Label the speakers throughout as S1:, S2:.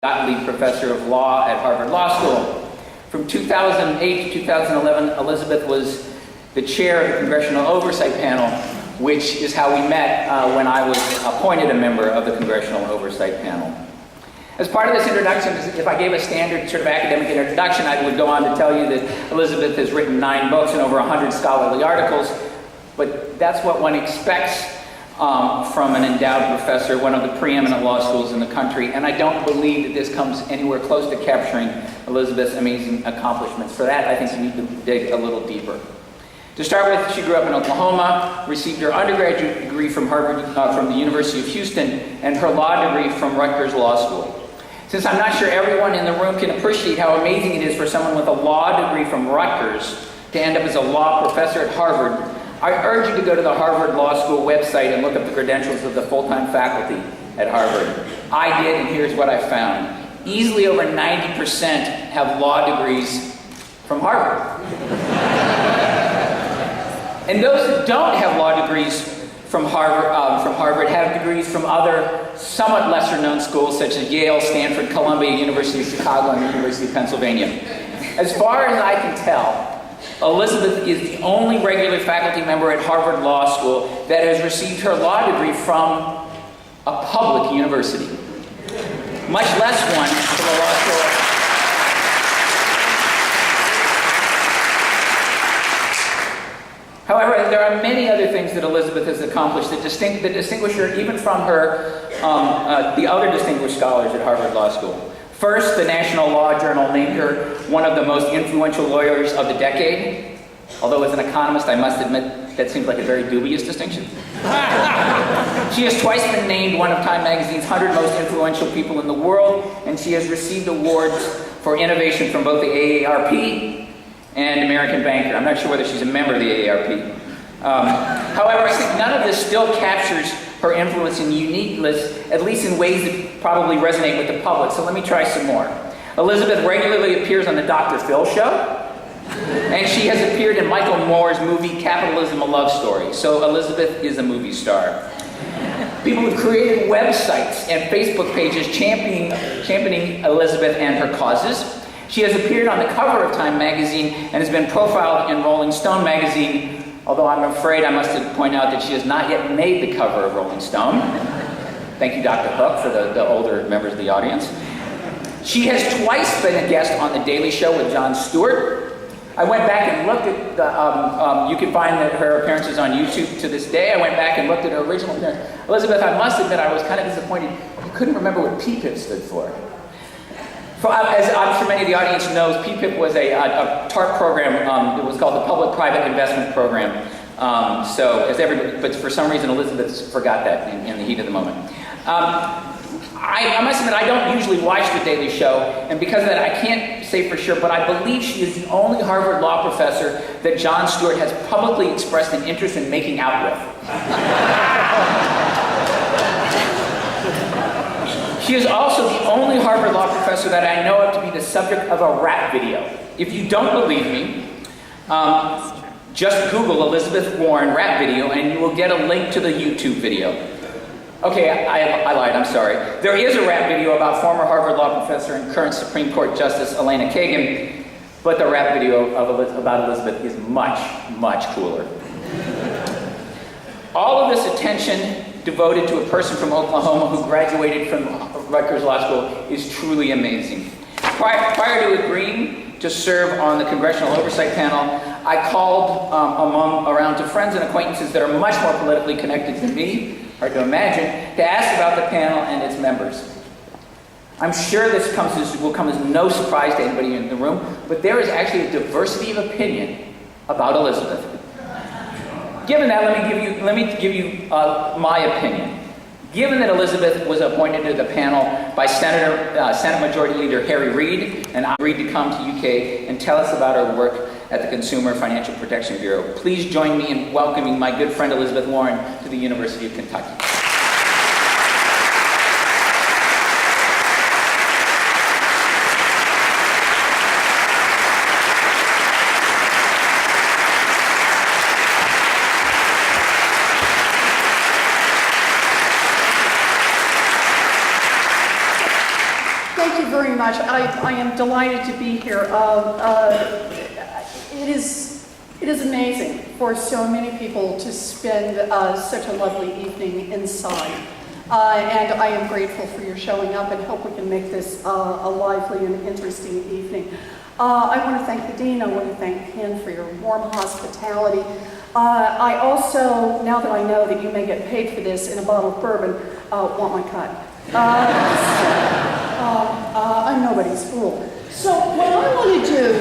S1: Gottlieb Professor of Law at Harvard Law School. From 2008 to 2011, Elizabeth was the chair of the Congressional Oversight Panel, which is how we met when I was appointed a member of the Congressional Oversight Panel. As part of this introduction, if I gave a standard sort of academic introduction, I would go on to tell you that Elizabeth has written 9 books and over 100 scholarly articles, but that's what one expects from an endowed professor, one of the preeminent law schools in the country, and I don't believe that this comes anywhere close to capturing Elizabeth's amazing accomplishments. For that, I think you need to dig a little deeper. To start with, she grew up in Oklahoma, received her undergraduate degree from the University of Houston, and her law degree from Rutgers Law School. Since I'm not sure everyone in the room can appreciate how amazing it is for someone with a law degree from Rutgers to end up as a law professor at Harvard, I urge you to go to the Harvard Law School website and look up the credentials of the full-time faculty at Harvard. I did, and here's what I found. Easily over 90% have law degrees from Harvard. And those that don't have law degrees from Harvard have degrees from other somewhat lesser-known schools such as Yale, Stanford, Columbia, University of Chicago, and the University of Pennsylvania. As far as I can tell, Elizabeth is the only regular faculty member at Harvard Law School that has received her law degree from a public university, much less one from a law school. However, there are many other things that Elizabeth has accomplished that distinguish her even from her, the other distinguished scholars at Harvard Law School. First, the National Law Journal named her one of the most influential lawyers of the decade. Although as an economist, I must admit, that seems like a very dubious distinction. She has twice been named one of Time Magazine's 100 most influential people in the world, and she has received awards for innovation from both the AARP and American Banker. I'm not sure whether she's a member of the AARP. However, I think none of this still captures her influence and uniqueness, at least in ways that probably resonate with the public. So let me try some more. Elizabeth regularly appears on the Dr. Phil Show, and she has appeared in Michael Moore's movie Capitalism: A Love Story. So Elizabeth is a movie star. People have created websites and Facebook pages championing Elizabeth and her causes. She has appeared on the cover of Time Magazine and has been profiled in Rolling Stone magazine, although I'm afraid I must point out that she has not yet made the cover of Rolling Stone. Thank you, Dr. Hook, for the older members of the audience. She has twice been a guest on The Daily Show with Jon Stewart. I went back and looked at you can find her appearances on YouTube to this day. I went back and looked at her original appearance. Elizabeth, I must admit, I was kind of disappointed. You couldn't remember what PPIP stood for. As I'm sure many of the audience knows, PPIP was a TARP program. It was called the Public-Private Investment Program. But for some reason, Elizabeth forgot that in the heat of the moment. I must admit, I don't usually watch The Daily Show, and because of that, I can't say for sure, but I believe she is the only Harvard law professor that Jon Stewart has publicly expressed an interest in making out with. She is also the only Harvard law professor that I know of to be the subject of a rap video. If you don't believe me, just Google Elizabeth Warren rap video and you will get a link to the YouTube video. Okay, I lied, I'm sorry. There is a rap video about former Harvard law professor and current Supreme Court Justice Elena Kagan, but the rap video about Elizabeth is much, much cooler. All of this attention devoted to a person from Oklahoma who graduated from Rutgers Law School is truly amazing. Prior to agreeing to serve on the Congressional Oversight Panel, I called around to friends and acquaintances that are much more politically connected than me, hard to imagine, to ask about the panel and its members. I'm sure this will come as no surprise to anybody in the room, but there is actually a diversity of opinion about Elizabeth. Given that, let me give you my opinion. Given that Elizabeth was appointed to the panel by Senate Majority Leader Harry Reid, and I agreed to come to UK and tell us about her work at the Consumer Financial Protection Bureau, please join me in welcoming my good friend Elizabeth Warren to the University of Kentucky.
S2: Thank thank you very much. I am delighted to be here. It is amazing for so many people to spend such a lovely evening inside. And I am grateful for your showing up and hope we can make this a lively and interesting evening. I want to thank the Dean. I want to thank Ken for your warm hospitality. I also, now that I know that you may get paid for this in a bottle of bourbon, want my cut. I'm nobody's fool. So what I want to do,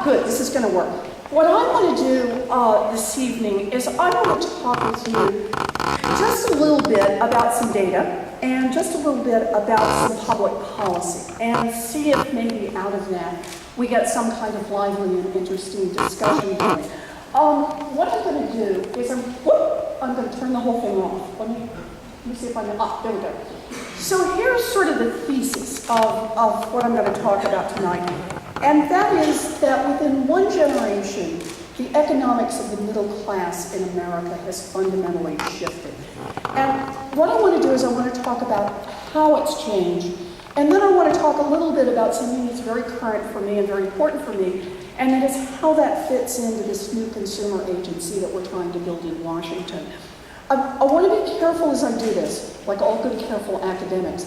S2: good, this is going to work. What I want to do this evening is I want to talk with you just a little bit about some data and just a little bit about some public policy and see if maybe out of that we get some kind of lively and interesting discussion going. What I'm going to do is I'm going to turn the whole thing off. Let me see if I can, there we go. So here's sort of the thesis of what I'm going to talk about tonight. And that is that within one generation, the economics of the middle class in America has fundamentally shifted. And what I want to do is I want to talk about how it's changed. And then I want to talk a little bit about something that's very current for me and very important for me, and that is how that fits into this new consumer agency that we're trying to build in Washington. I want to be careful as I do this, like all good careful academics.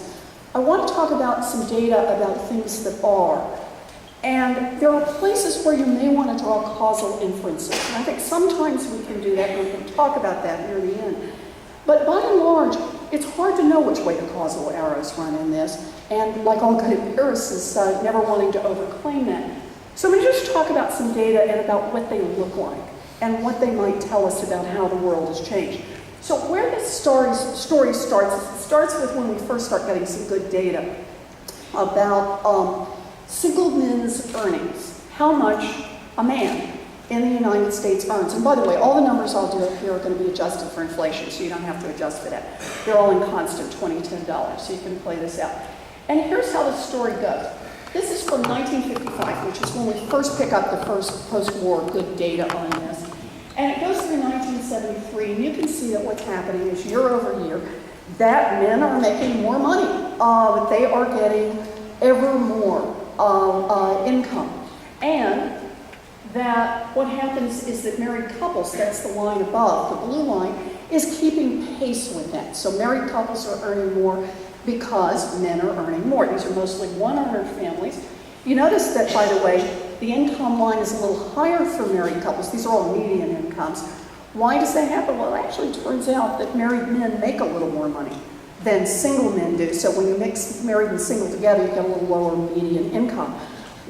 S2: I want to talk about some data about things that are. And there are places where you may want to draw causal inferences. And I think sometimes we can do that, and we can talk about that near the end. But by and large, it's hard to know which way the causal arrows run in this. And like all good empiricists, never wanting to overclaim that. So I'm going to just talk about some data and about what they look like and what they might tell us about how the world has changed. So where this story starts, it starts with when we first start getting some good data about single men's earnings, how much a man in the United States earns. And by the way, all the numbers I'll do up here are going to be adjusted for inflation, so you don't have to adjust for that. They're all in constant $2010, so you can play this out. And here's how the story goes. This is from 1955, which is when we first pick up the first post-war good data on this. And it goes through 1973, and you can see that what's happening is year over year, that men are making more money. They are getting ever more income. And that what happens is that married couples, that's the line above, the blue line, is keeping pace with that. So married couples are earning more because men are earning more. These are mostly one-earner families. You notice that, by the way, the income line is a little higher for married couples. These are all median incomes. Why does that happen? Well, it actually turns out that married men make a little more money than single men do. So when you mix married and single together, you get a little lower median income.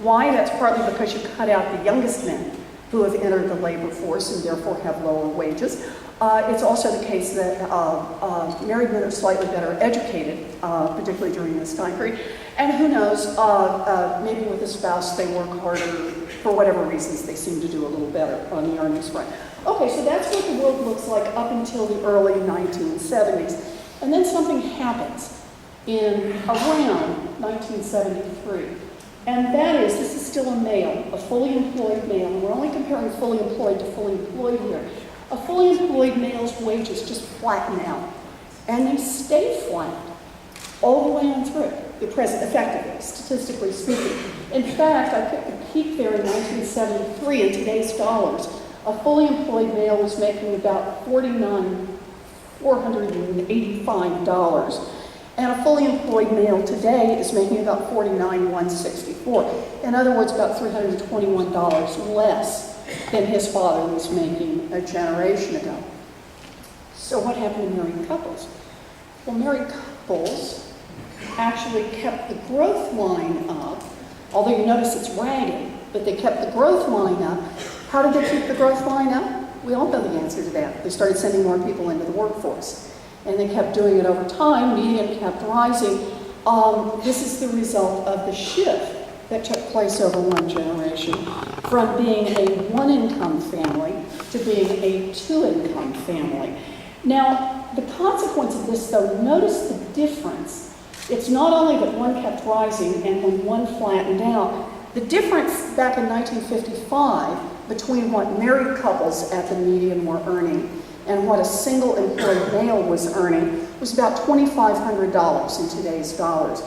S2: Why? That's partly because you cut out the youngest men who have entered the labor force and therefore have lower wages. It's also the case that married men are slightly better educated, particularly during this time period. And who knows, maybe with a spouse they work harder. For whatever reasons, they seem to do a little better on the earnings front. Okay, so that's what the world looks like up until the early 1970s. And then something happens in around 1973. And that is, this is still a male, a fully employed male. And we're only comparing fully employed to fully employed here. A fully employed male's wages just flatten out. And they stay flat all the way on through the present, effectively, statistically speaking. In fact, I picked the peak there in 1973 in today's dollars. A fully employed male was making about $49,485. And a fully employed male today is making about $49,164. In other words, about $321 less than his father was making a generation ago. So what happened to married couples? Well, married couples actually kept the growth line up, although you notice it's ragged, but they kept the growth line up. How did they keep the growth line up? We all know the answer to that. They started sending more people into the workforce. And they kept doing it over time, median kept rising. This is the result of the shift that took place over one generation from being a one-income family to being a two-income family. Now, the consequence of this, though, notice the difference. It's not only that one kept rising and when one flattened out, the difference back in 1955 between what married couples at the median were earning and what a single employed male was earning was about $2,500 in today's dollars.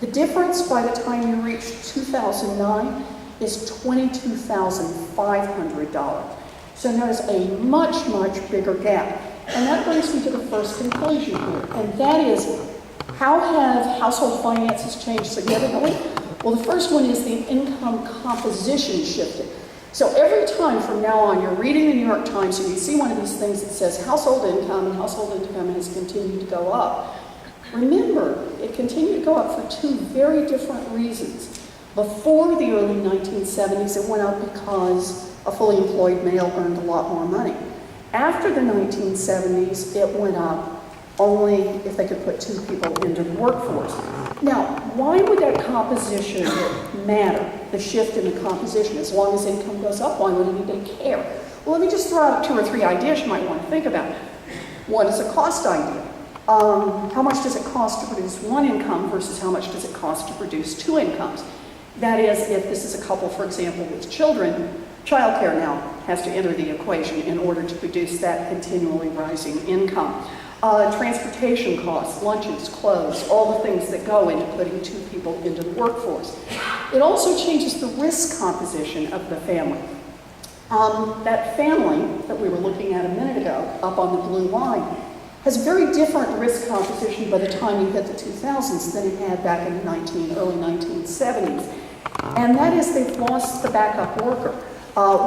S2: The difference by the time you reach 2009 is $22,500. So notice a much, much bigger gap. And that brings me to the first conclusion here, and that is, how have household finances changed significantly? Well, the first one is the income composition shifted. So every time from now on you're reading the New York Times and you see one of these things that says household income, and household income has continued to go up. Remember, it continued to go up for two very different reasons. Before the early 1970s, it went up because a fully employed male earned a lot more money. After the 1970s, it went up only if they could put two people into the workforce. Now, why would that composition matter, the shift in the composition? As long as income goes up, why would anybody care? Well, let me just throw out 2 or 3 ideas you might want to think about. One is a cost idea. How much does it cost to produce one income versus how much does it cost to produce 2 incomes? That is, if this is a couple, for example, with children, childcare now has to enter the equation in order to produce that continually rising income. Transportation costs, lunches, clothes, all the things that go into putting 2 people into the workforce. It also changes the risk composition of the family. That family that we were looking at a minute ago, up on the blue line, has very different risk composition by the time you hit the 2000s than it had back in the early 1970s. And that is, they've lost the backup worker,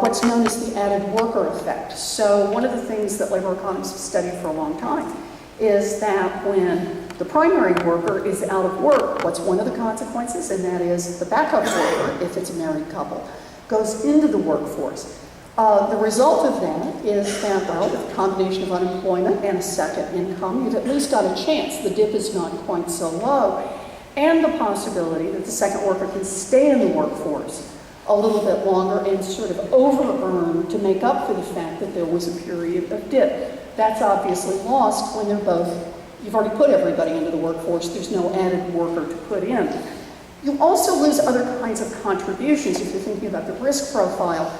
S2: what's known as the added worker effect. So one of the things that labor economists have studied for a long time is that when the primary worker is out of work, what's one of the consequences? And that is the backup worker, if it's a married couple, goes into the workforce. The result of that is that, well, with a combination of unemployment and a second income, you've at least got a chance. The dip is not quite so low. And the possibility that the second worker can stay in the workforce a little bit longer and sort of over-earn to make up for the fact that there was a period of dip. That's obviously lost when you've already put everybody into the workforce, there's no added worker to put in. You also lose other kinds of contributions if you're thinking about the risk profile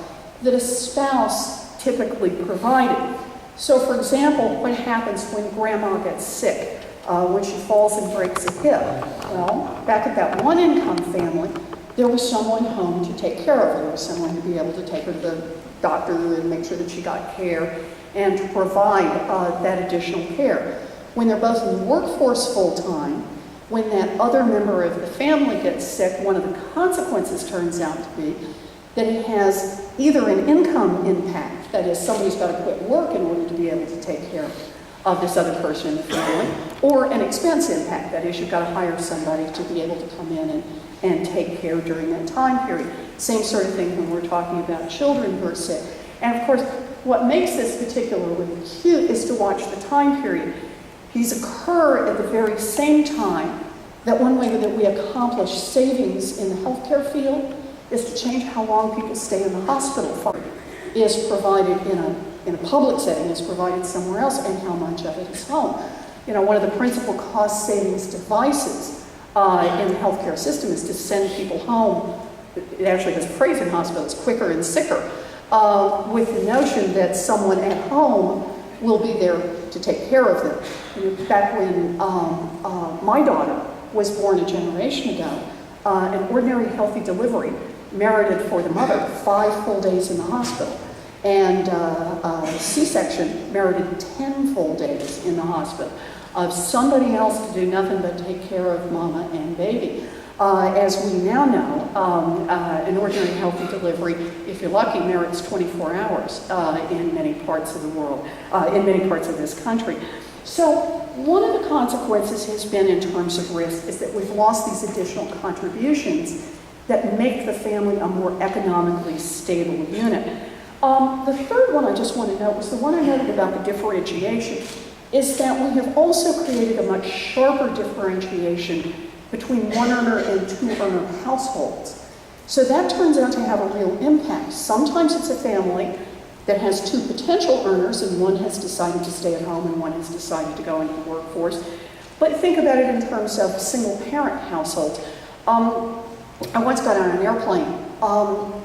S2: that a spouse typically provided. So for example, what happens when grandma gets sick, when she falls and breaks a hip? Well, back at that one income family, there was someone home to take care of her. There was someone to be able to take her to the doctor and make sure that she got care and to provide that additional care. When they're both in the workforce full-time, when that other member of the family gets sick, one of the consequences turns out to be that it has either an income impact, that is, somebody's got to quit work in order to be able to take care of this other person in the family, or an expense impact, that is, you've got to hire somebody to be able to come in and take care during that time period. Same sort of thing when we're talking about children who are sick. And of course, what makes this particularly acute is to watch the time period. These occur at the very same time that one way that we accomplish savings in the healthcare field is to change how long people stay in the hospital for, is provided in a public setting, is provided somewhere else, and how much of it is home. You know, one of the principal cost savings devices in the healthcare system is to send people home. It actually has a phrase in hospitals, quicker and sicker, with the notion that someone at home will be there to take care of them. And back when my daughter was born a generation ago, an ordinary healthy delivery merited for the mother 5 full days in the hospital, and C-section merited 10 full days in the hospital of somebody else to do nothing but take care of mama and baby. As we now know, an ordinary healthy delivery, if you're lucky, merits 24 hours in many parts of the world, in many parts of this country. So one of the consequences has been, in terms of risk, is that we've lost these additional contributions that make the family a more economically stable unit. The third one I just want to note was the one I noted about the differentiation, is that we have also created a much sharper differentiation between one-earner and two-earner households. So that turns out to have a real impact. Sometimes it's a family that has 2 potential earners, and one has decided to stay at home and one has decided to go into the workforce. But think about it in terms of single-parent households. I once got on an airplane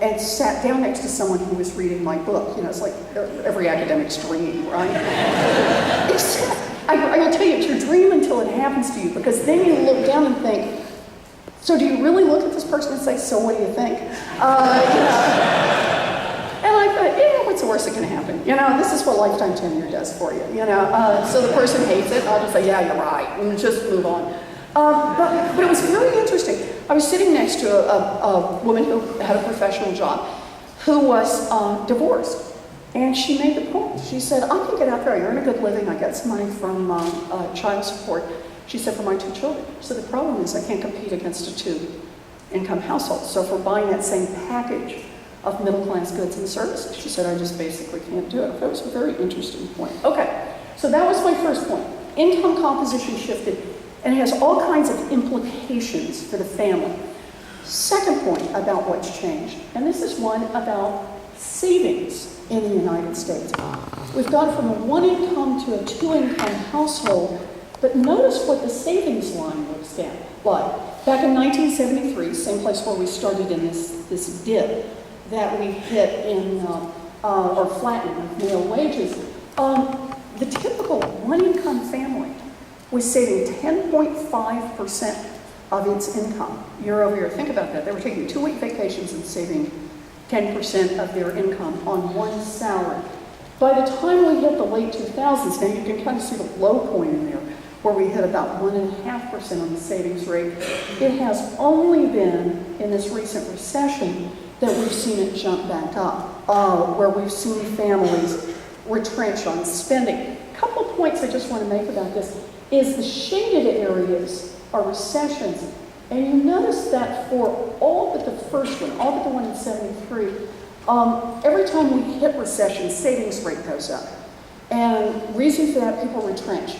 S2: and sat down next to someone who was reading my book. You know, it's like every academic's dream, right? I will tell you, it's your dream until it happens to you, because then you look down and think, So do you really look at this person and say, so what do you think? You know. And I thought, yeah, what's the worst that can happen? You know, this is what lifetime tenure does for you, you know. So the person hates it, I'll just say, yeah, you're right, and just move on. But it was very interesting. I was sitting next to a woman who had a professional job who was divorced. And she made the point. She said, I can get out there, I earn a good living, I get some money from child support. She said, for my 2 children. So the problem is I can't compete against a 2-income household. So if we're buying that same package of middle-class goods and services, she said, I just basically can't do it. That was a very interesting point. Okay, so that was my first point. Income composition shifted, and it has all kinds of implications for the family. Second point about what's changed, and this is one about savings in the United States. We've gone from a 1-income to a 2-income household, but notice what the savings line looks like. Back in 1973, same place where we started in this dip that we hit in, or flattening of male wages, the typical 1-income family was saving 10.5% of its income year over year. Think about that. They were taking 2-week vacations and saving 10% of their income on one salary. By the time we hit the late 2000s, now you can kind of see the low point in there, where we hit about 1.5% on the savings rate. It has only been in this recent recession that we've seen it jump back up, where we've seen families retrench on spending. A couple of points I just want to make about this is the shaded areas are recessions. And you notice that for all but the first one, all but the one in 73, every time we hit recession, savings rate goes up. And reason for that, people retrench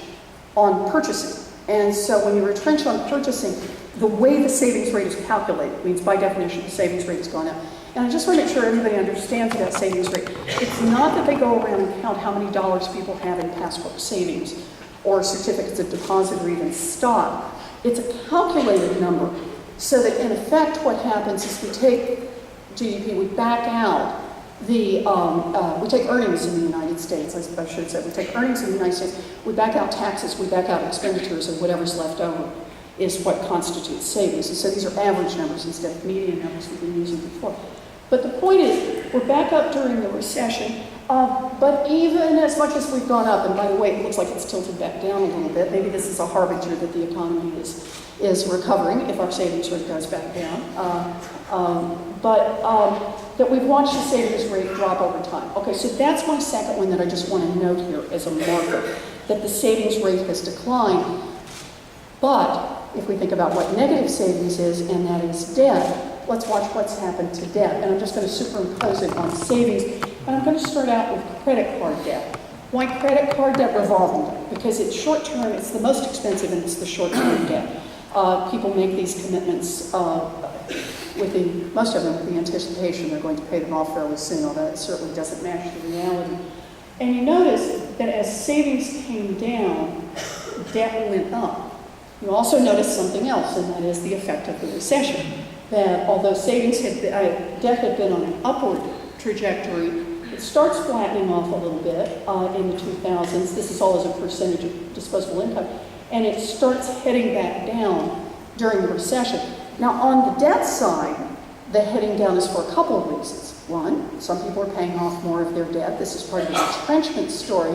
S2: on purchasing. And so when you retrench on purchasing, the way the savings rate is calculated means by definition the savings rate has gone up. And I just want to make sure everybody understands that savings rate. It's not that they go around and count how many dollars people have in passport savings or certificates of deposit or even stock. It's a calculated number, so that in effect what happens is we take GDP, we back out the, we take earnings in the United States, I should say, we take earnings in the United States, we back out taxes, we back out expenditures, and whatever's left over is what constitutes savings. And so these are average numbers instead of median numbers we've been using before. But the point is, we're back up during the recession, but even as much as we've gone up, and by the way, it looks like it's tilted back down a little bit, maybe this is a harbinger that the economy is recovering if our savings rate goes back down, that we've watched the savings rate drop over time. Okay, so that's my second one that I just want to note here as a marker, that the savings rate has declined. But if we think about what negative savings is, and that is debt, let's watch what's happened to debt. And I'm just going to superimpose it on savings. And I'm going to start out with credit card debt. Why credit card debt? Revolving debt. Because it's short term, it's the most expensive, and it's the short term debt. People make these commitments most of them with the anticipation they're going to pay them off fairly soon, although it certainly doesn't match the reality. And you notice that as savings came down, debt went up. You also notice something else, and that is the effect of the recession. That although debt had been on an upward trajectory, it starts flattening off a little bit in the 2000s. This is all as a percentage of disposable income. And it starts heading back down during the recession. Now, on the debt side, the heading down is for a couple of reasons. One, some people are paying off more of their debt. This is part of the retrenchment story.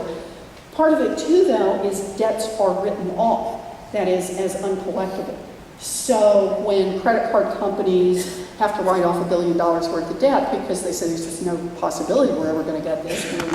S2: Part of it, too, though, is debts are written off, that is, as uncollectible. So when credit card companies have to write off $1 billion worth of debt because they say there's just no possibility we're ever going to get this, we're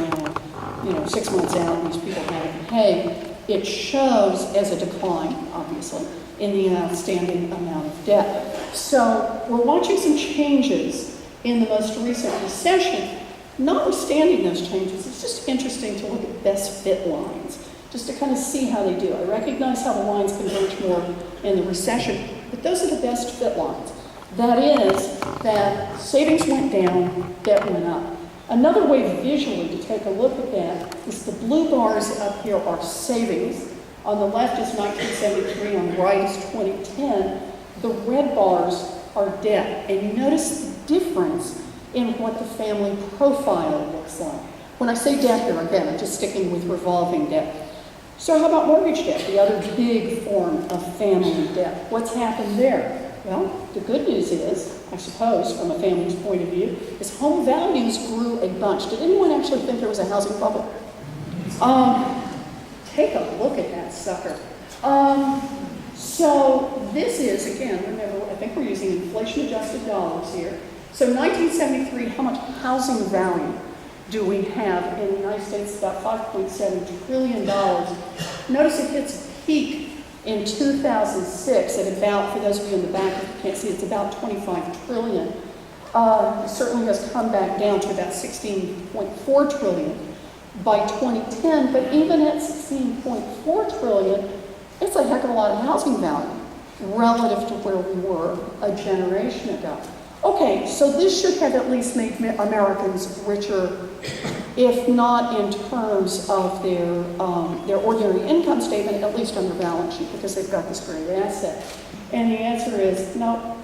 S2: now 6 months out and these people haven't paid, it shows as a decline, obviously, in the outstanding amount of debt. So we're watching some changes in the most recent recession. Notwithstanding those changes, it's just interesting to look at best fit lines, just to kind of see how they do. I recognize how the lines converge more in the recession, but those are the best fit lines. That is, that savings went down, debt went up. Another way visually to take a look at that is the blue bars up here are savings. On the left is 1973, on the right is 2010. The red bars are debt. And you notice the difference in what the family profile looks like. When I say debt here, again, I'm just sticking with revolving debt. So how about mortgage debt, the other big form of family debt? What's happened there? Well, the good news is, I suppose, from a family's point of view, is home values grew a bunch. Did anyone actually think there was a housing bubble? Take a look at that sucker. So this is, again, remember, I think we're using inflation-adjusted dollars here. So 1973, how much housing value do we have in the United States? About $5.7 trillion. Notice it hits a peak in 2006 at about, for those of you in the back, if you can't see, it's about 25 trillion. It certainly has come back down to about 16.4 trillion by 2010, but even at 16.4 trillion, it's a heck of a lot of housing value relative to where we were a generation ago. Okay, so this should have at least made Americans richer, if not in terms of their ordinary income statement, at least on their balance sheet, because they've got this great asset. And the answer is, no.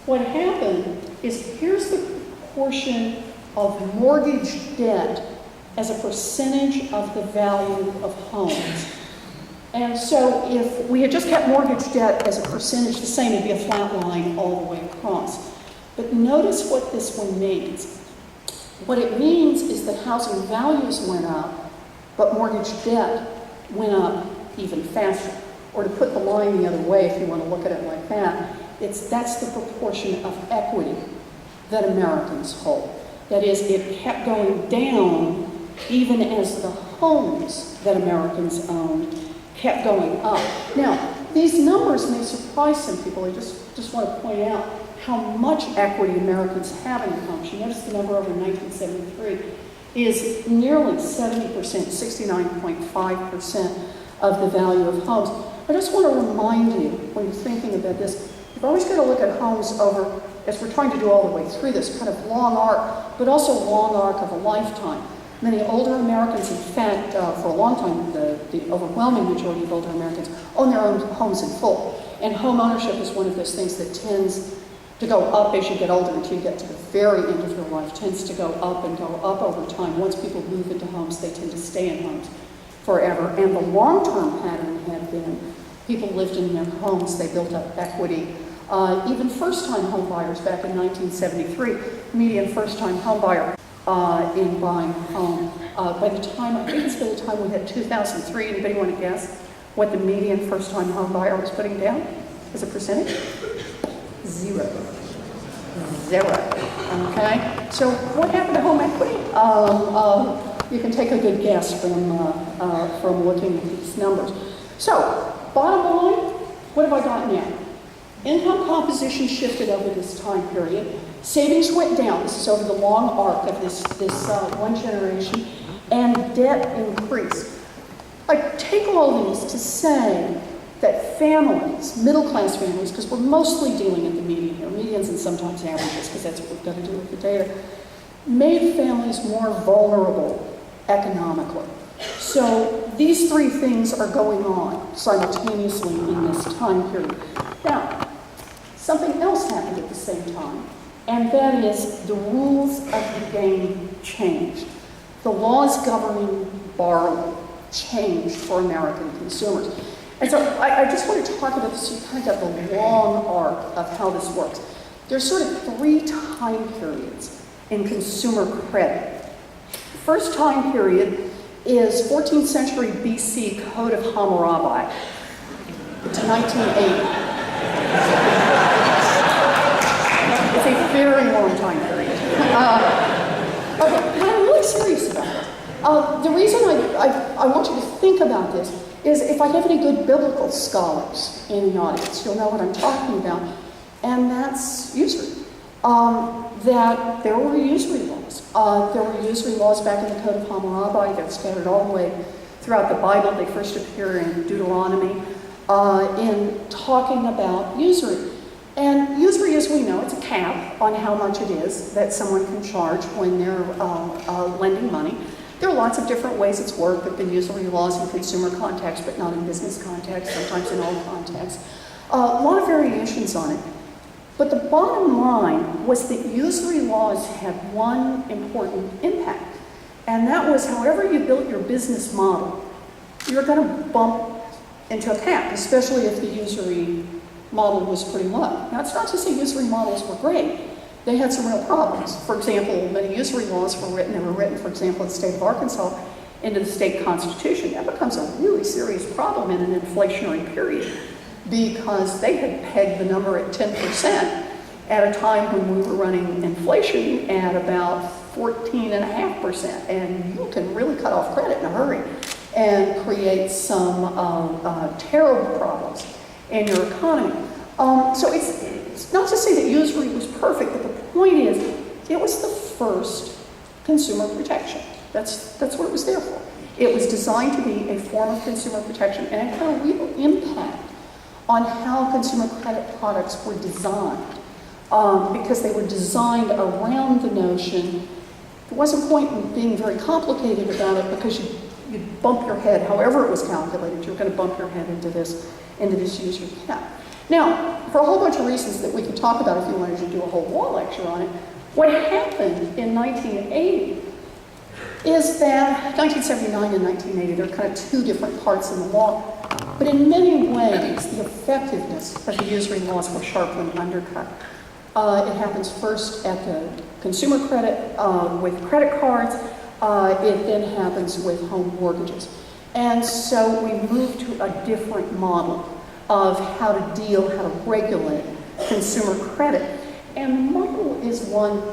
S2: What happened is, here's the proportion of mortgage debt as a percentage of the value of homes. And so if we had just kept mortgage debt as a percentage the same, it'd be a flat line all the way across. But notice what this one means. What it means is that housing values went up, but mortgage debt went up even faster. Or to put the line the other way, if you want to look at it like that, that's the proportion of equity that Americans hold. That is, it kept going down even as the homes that Americans owned kept going up. Now, these numbers may surprise some people. I just want to point out how much equity Americans have in their homes. You notice the number over 1973 is nearly 70%, 69.5% of the value of homes. I just want to remind you, when you're thinking about this, you've always got to look at homes over, as we're trying to do all the way through this, kind of long arc, but also long arc of a lifetime. Many older Americans, in fact, for a long time, the overwhelming majority of older Americans own their own homes in full. And home ownership is one of those things that tends to go up as you get older until you get to the very end of your life, tends to go up and go up over time. Once people move into homes, they tend to stay in homes forever. And the long-term pattern had been people lived in their homes, they built up equity. Even first-time home buyers back in 1973, median first-time home buyer in buying a home. By the time, I think it's by the time we had 2003, anybody want to guess what the median first-time home buyer was putting down as a percentage? Zero. Okay? So what happened to home equity? You can take a good guess from looking at these numbers. So, bottom line, what have I got now? Income composition shifted over this time period. Savings went down. This is over the long arc of this one generation. And debt increased. I take all these to say that families, middle-class families, because we're mostly dealing at the median here, medians and sometimes averages, because that's what we've got to do with the data, made families more vulnerable economically. So these three things are going on simultaneously in this time period. Now, something else happened at the same time, and that is the rules of the game changed. The laws governing borrowing changed for American consumers. And so I just want to talk about this so you kind of get the long arc of how this works. There's sort of three time periods in consumer credit. The first time period is 14th century BC Code of Hammurabi to 1980. It's a very long time period. But I'm really serious about it. The reason I want you to think about this is if I have any good biblical scholars in the audience, you'll know what I'm talking about, and that's usury. That there were usury laws. There were usury laws back in the Code of Hammurabi. They're scattered all the way throughout the Bible. They first appear in Deuteronomy in talking about usury. And usury, as we know, it's a cap on how much it is that someone can charge when they're lending money. There are lots of different ways it's worked. There have been usury laws in consumer context, but not in business context, sometimes in all contexts. A lot of variations on it. But the bottom line was that usury laws had one important impact, and that was however you built your business model, you're going to bump into a cap, especially if the usury model was pretty low. Now, it's not to say usury models were great. They had some real problems. For example, many usury laws were written, for example, in the state of Arkansas, into the state constitution. That becomes a really serious problem in an inflationary period because they had pegged the number at 10% at a time when we were running inflation at about 14.5%. And you can really cut off credit in a hurry and create some terrible problems in your economy. So it's not to say that usury was perfect, but the point is, it was the first consumer protection. That's what it was there for. It was designed to be a form of consumer protection, and it had a real impact on how consumer credit products were designed, because they were designed around the notion. There wasn't point in being very complicated about it because you'd bump your head, however it was calculated, you were going to bump your head into this usury cap. Now, for a whole bunch of reasons that we could talk about if you wanted to do a whole law lecture on it, what happened in 1980 is that 1979 and 1980, there are kind of two different parts in the law, but in many ways, the effectiveness of the usury laws were sharply undercut. It happens first at the consumer credit with credit cards. It then happens with home mortgages. And so we moved to a different model of how to deal, how to regulate consumer credit. And the model is one,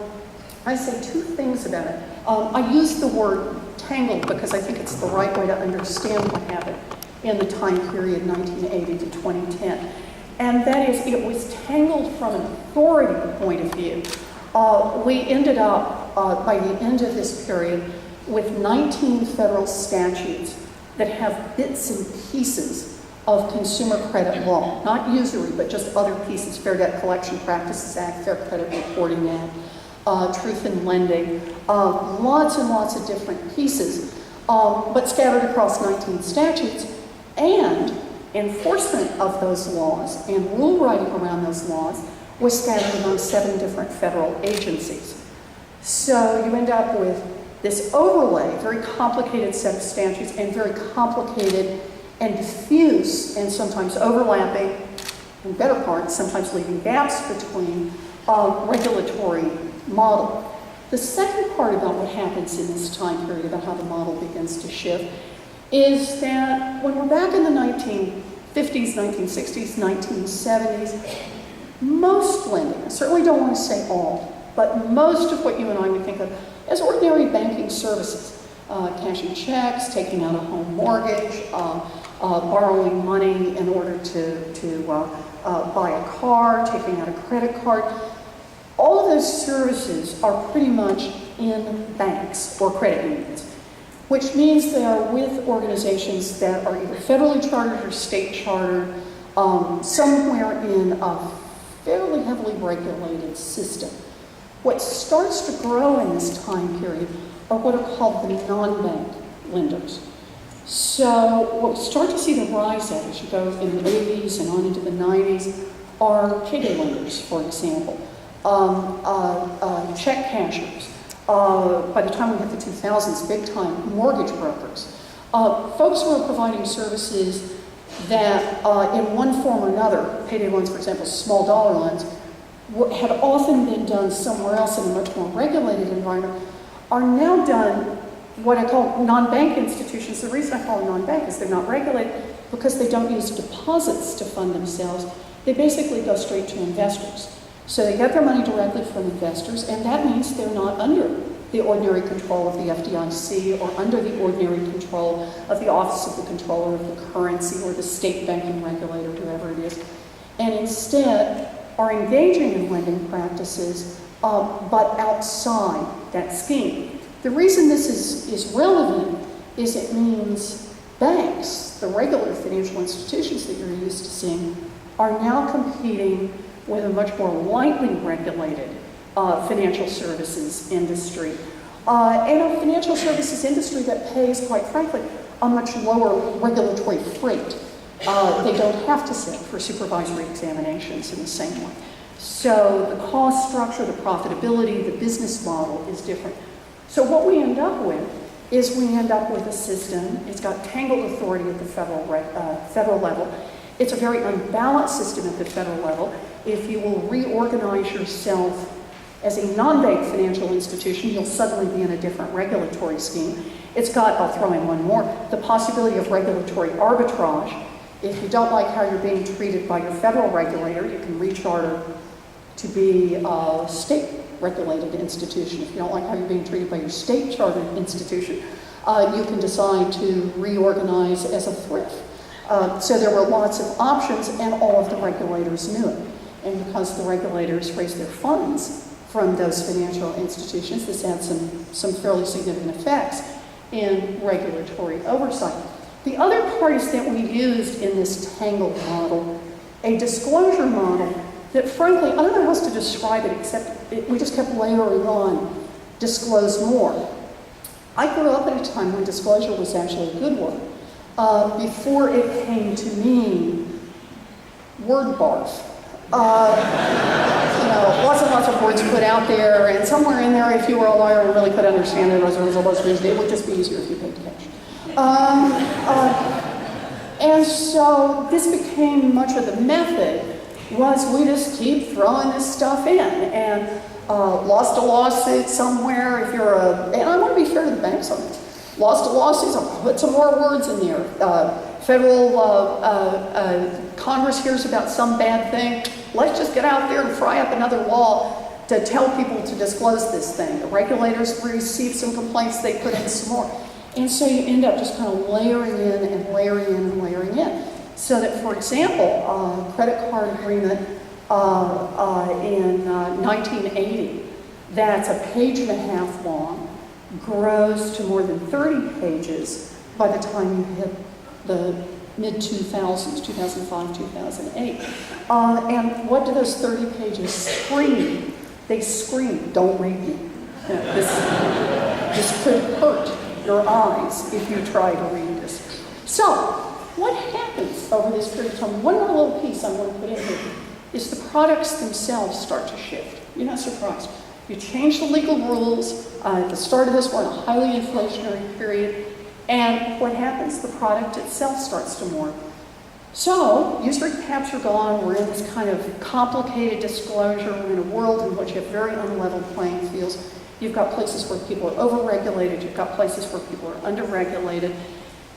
S2: I say two things about it. I use the word tangled because I think it's the right way to understand what happened in the time period 1980 to 2010. And that is, it was tangled from an authority point of view. We ended up, by the end of this period, with 19 federal statutes that have bits and pieces of consumer credit law, not usury, but just other pieces, Fair Debt Collection Practices Act, Fair Credit Reporting Act, Truth in Lending, lots and lots of different pieces, but scattered across 19 statutes, and enforcement of those laws and rule writing around those laws was scattered among 7 different federal agencies. So you end up with this overlay, very complicated set of statutes and very complicated and diffuse and sometimes overlapping, in better part, sometimes leaving gaps between regulatory model. The second part about what happens in this time period, about how the model begins to shift, is that when we're back in the 1950s, 1960s, 1970s, most lending, I certainly don't want to say all, but most of what you and I would think of as ordinary banking services, cashing checks, taking out a home mortgage, borrowing money in order to buy a car, taking out a credit card, all of those services are pretty much in banks or credit unions, which means they are with organizations that are either federally chartered or state chartered, somewhere in a fairly heavily regulated system. What starts to grow in this time period are what are called the non-bank lenders. So what we start to see the rise of as you go in the 80s and on into the 90s are payday lenders, for example, check cashers. By the time we hit the 2000s, big time mortgage brokers. Folks who are providing services that in one form or another, payday loans, for example, small dollar loans, had often been done somewhere else in a much more regulated environment, are now done what I call non-bank institutions. The reason I call them non-bank is they're not regulated because they don't use deposits to fund themselves. They basically go straight to investors. So they get their money directly from investors, and that means they're not under the ordinary control of the FDIC or under the ordinary control of the Office of the Comptroller of the Currency or the state banking regulator, whoever it is, and instead are engaging in lending practices, but outside that scheme. The reason this is relevant is it means banks, the regular financial institutions that you're used to seeing, are now competing with a much more lightly regulated financial services industry. And a financial services industry that pays, quite frankly, a much lower regulatory freight. They don't have to sit for supervisory examinations in the same way. So the cost structure, the profitability, the business model is different. So what we end up with is we end up with a system, it's got tangled authority at the federal level, It's a very unbalanced system at the federal level. If you will reorganize yourself as a non-bank financial institution, you'll suddenly be in a different regulatory scheme. It's got, I'll throw in one more, the possibility of regulatory arbitrage. If you don't like how you're being treated by your federal regulator, you can recharter to be a state-regulated institution. If you don't like how you're being treated by your state-chartered institution, you can decide to reorganize as a thrift. So there were lots of options, and all of the regulators knew it. And because the regulators raised their funds from those financial institutions, this had some fairly significant effects in regulatory oversight. The other part is that we used in this tangled model a disclosure model that, frankly, I don't know how else to describe it except we just kept layering on disclose more. I grew up at a time when disclosure was actually a good word, before it came to mean word barf. Lots and lots of words put out there, and somewhere in there, if you were a lawyer and really could understand it, it would just be easier if you paid attention. And so this became much of the method, was we just keep throwing this stuff in, and lost a lawsuit somewhere if you're and I want to be fair to the banks on this, lost a lawsuit, I'll put some more words in there. Federal Congress hears about some bad thing, let's just get out there and fry up another law to tell people to disclose this thing. The regulators receive some complaints, they put in some more. And so you end up just kind of layering in and layering in and layering in. So that, for example, a credit card agreement in 1980, that's a page and a half long, grows to more than 30 pages by the time you hit the mid-2000s, 2005, 2008. And what do those 30 pages scream? They scream, don't read me. This could hurt your eyes if you try to read this. So, what happens over this period of time? One more little piece I want to put in here is the products themselves start to shift. You're not surprised. You change the legal rules. At the start of this, we're in a highly inflationary period. And what happens? The product itself starts to morph. So, usury caps are gone. We're in this kind of complicated disclosure. We're in a world in which you have very unlevel playing fields. You've got places where people are overregulated. You've got places where people are underregulated.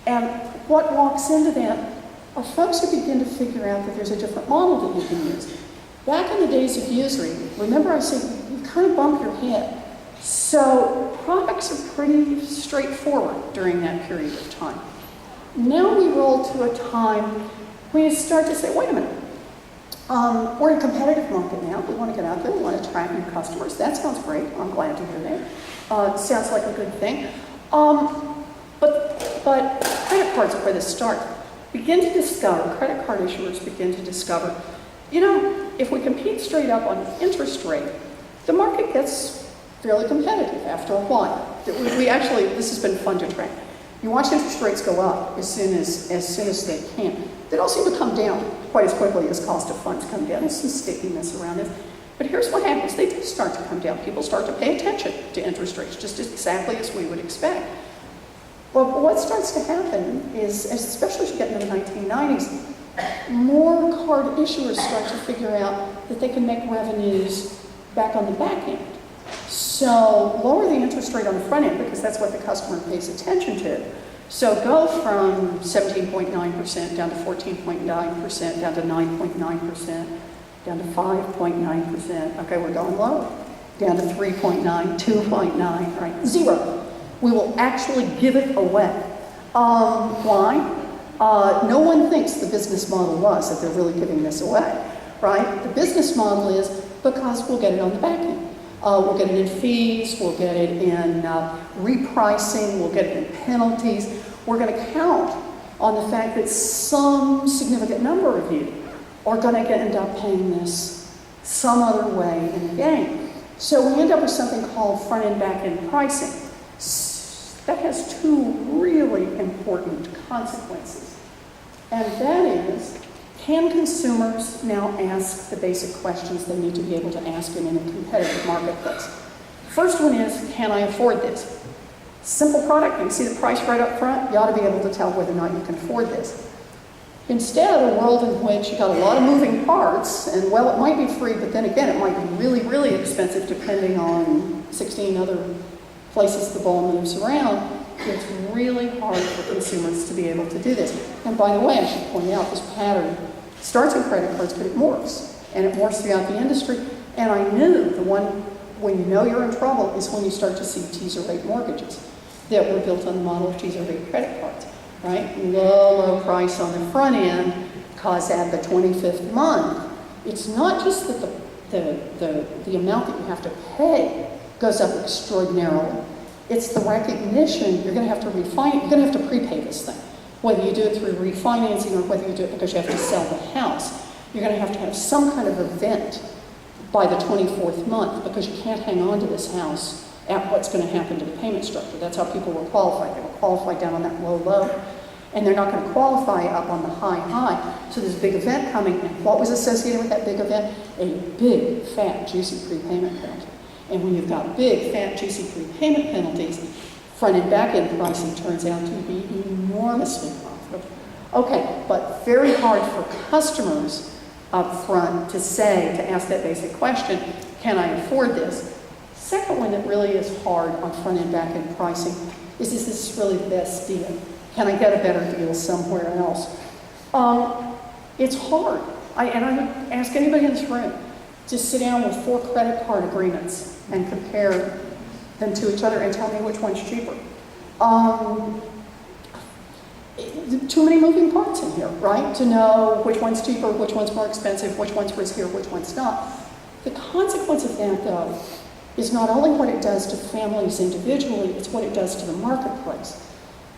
S2: And what walks into that are folks who begin to figure out that there's a different model that you can use. Back in the days of usury, remember I said you kind of bump your head. So products are pretty straightforward during that period of time. Now we roll to a time when you start to say, wait a minute, we're in a competitive market now. We want to get out there. We want to attract new customers. That sounds great. I'm glad to hear that. Sounds like a good thing. But credit cards are where this starts. Credit card issuers begin to discover, if we compete straight up on interest rate, the market gets fairly competitive after a while. We actually, this has been fun to track. You watch interest rates go up as soon as they can. They don't seem to come down quite as quickly as cost of funds come down. There's some stickiness around this. But here's what happens. They do start to come down. People start to pay attention to interest rates, just exactly as we would expect. But what starts to happen is, especially as you get into the 1990s, more card issuers start to figure out that they can make revenues back on the back end. So lower the interest rate on the front end, because that's what the customer pays attention to. So go from 17.9% down to 14.9%, down to 9.9%, down to 5.9%. Okay, we're going low. Down to 3.9, 2.9, right? 0. We will actually give it away. Why? No one thinks the business model was that they're really giving this away, right? The business model is because we'll get it on the back end. We'll get it in fees, we'll get it in repricing, we'll get it in penalties. We're going to count on the fact that some significant number of you are going to end up paying this some other way in the game. So we end up with something called front-end, back-end pricing. That has two really important consequences. And that is, can consumers now ask the basic questions they need to be able to ask in a competitive marketplace? First one is, can I afford this? Simple product, you can see the price right up front, you ought to be able to tell whether or not you can afford this. Instead, a world in which you got a lot of moving parts, and well, it might be free, but then again, it might be really, really expensive depending on 16 other places the ball moves around. It's really hard for consumers to be able to do this. And by the way, I should point out, this pattern starts in credit cards, but it morphs. And it morphs throughout the industry. And I knew the one when you know you're in trouble is when you start to see teaser rate mortgages that were built on the model of teaser rate credit cards, right? Low price on the front end, because at the 25th month, it's not just that the amount that you have to pay goes up extraordinarily. It's the recognition you're going to have to you're going to have to prepay this thing. Whether you do it through refinancing or whether you do it because you have to sell the house, you're going to have some kind of event by the 24th month because you can't hang on to this house at what's going to happen to the payment structure. That's how people were qualified. They were qualified down on that low, and they're not going to qualify up on the high. So there's a big event coming, and what was associated with that big event? A big, fat, juicy prepayment penalty. And when you've got big, fat, juicy prepayment penalties, front and back end pricing turns out to be enormously profitable. Okay, but very hard for customers up front to ask that basic question, can I afford this? Second one that really is hard on front and back end pricing is this really the best deal? Can I get a better deal somewhere else? It's hard. And I would ask anybody in this room to sit down with 4 credit card agreements and compare them to each other and tell me which one's cheaper. Too many moving parts in here, right? To know which one's cheaper, which one's more expensive, which one's riskier, which one's not. The consequence of that, though, is not only what it does to families individually, it's what it does to the marketplace.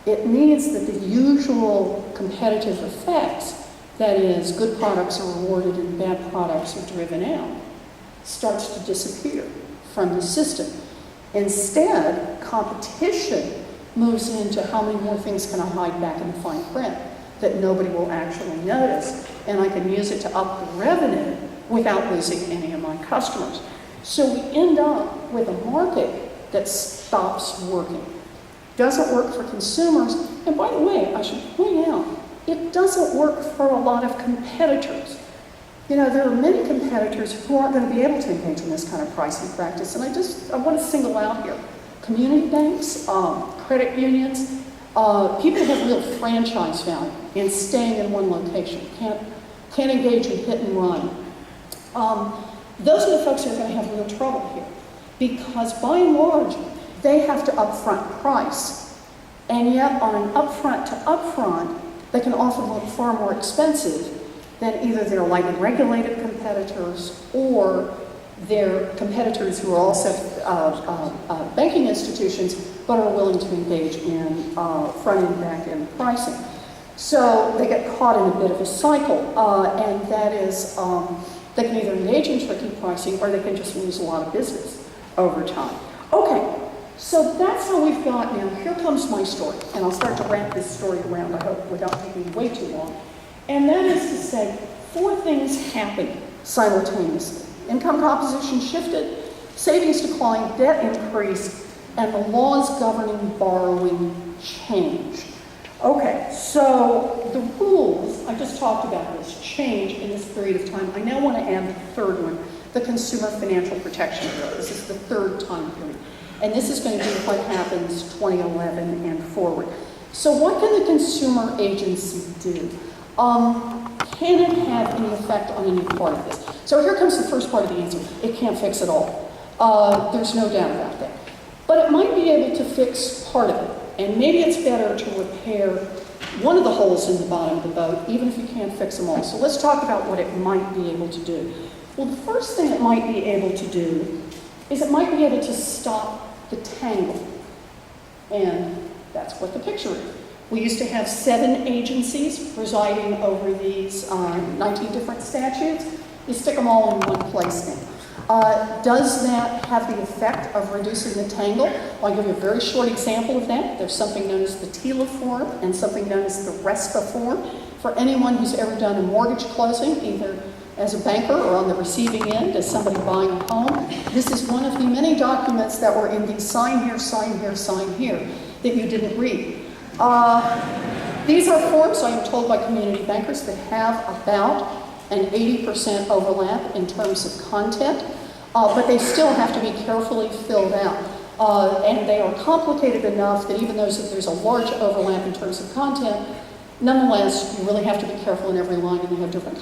S2: It means that the usual competitive effects, that is, good products are rewarded and bad products are driven out, starts to disappear from the system. Instead, competition moves into how many more things can I hide back in the fine print that nobody will actually notice, and I can use it to up the revenue without losing any of my customers. So we end up with a market that stops working. Doesn't work for consumers, and by the way, I should point out, it doesn't work for a lot of competitors. You know, there are many competitors who aren't going to be able to engage in this kind of pricing practice, and I want to single out here community banks, credit unions, people have real franchise value in staying in one location, can't engage in hit and run. Those are the folks who are going to have real trouble here, because by and large, they have to upfront price, and yet on an upfront to upfront, they can often look far more expensive than either their lightly regulated competitors or their competitors who are also banking institutions but are willing to engage in front and back end pricing. So they get caught in a bit of a cycle, and that is they can either engage in tricky pricing or they can just lose a lot of business over time. Okay, so that's how we've got now. Here comes my story, and I'll start to wrap this story around, I hope, without taking way too long. And that is to say, 4 things happened simultaneously. Income composition shifted, savings declined, debt increased, and the laws governing borrowing changed. Okay, so the rules, I just talked about this, change in this period of time. I now want to add the third one, the Consumer Financial Protection Bill. This is the third time period. And this is going to be what happens 2011 and forward. So what can the consumer agency do? Can it have any effect on any part of this? So here comes the first part of the answer. It can't fix it all. There's no doubt about that. But it might be able to fix part of it. And maybe it's better to repair one of the holes in the bottom of the boat, even if you can't fix them all. So let's talk about what it might be able to do. Well, the first thing it might be able to do is it might be able to stop the tangle. And that's what the picture is. We used to have 7 agencies presiding over these 19 different statutes. You stick them all in one place now. Does that have the effect of reducing the tangle? Well, I'll give you a very short example of that. There's something known as the TILA form and something known as the RESPA form. For anyone who's ever done a mortgage closing, either as a banker or on the receiving end, as somebody buying a home, this is one of the many documents that were in the sign here, sign here, sign here that you didn't read. These are forms, I am told by community bankers, that have about an 80% overlap in terms of content, but they still have to be carefully filled out. And they are complicated enough that even though there's a large overlap in terms of content, nonetheless, you really have to be careful in every line, and they have different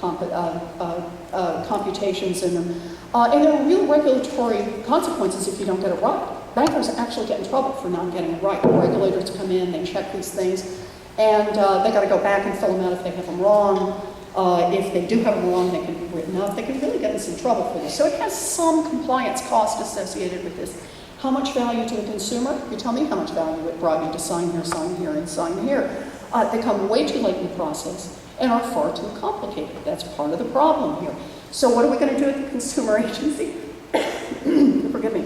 S2: computations in them. And there are real regulatory consequences if you don't get it right. Bankers actually get in trouble for not getting it right. Regulators come in, they check these things, and they got to go back and fill them out if they have them wrong. If they do have them wrong, they can be written up. They can really get us in trouble for this. So it has some compliance cost associated with this. How much value to the consumer? You tell me how much value it brought you to sign here, and sign here. They come way too late in the process and are far too complicated. That's part of the problem here. So what are we going to do at the consumer agency? Forgive me.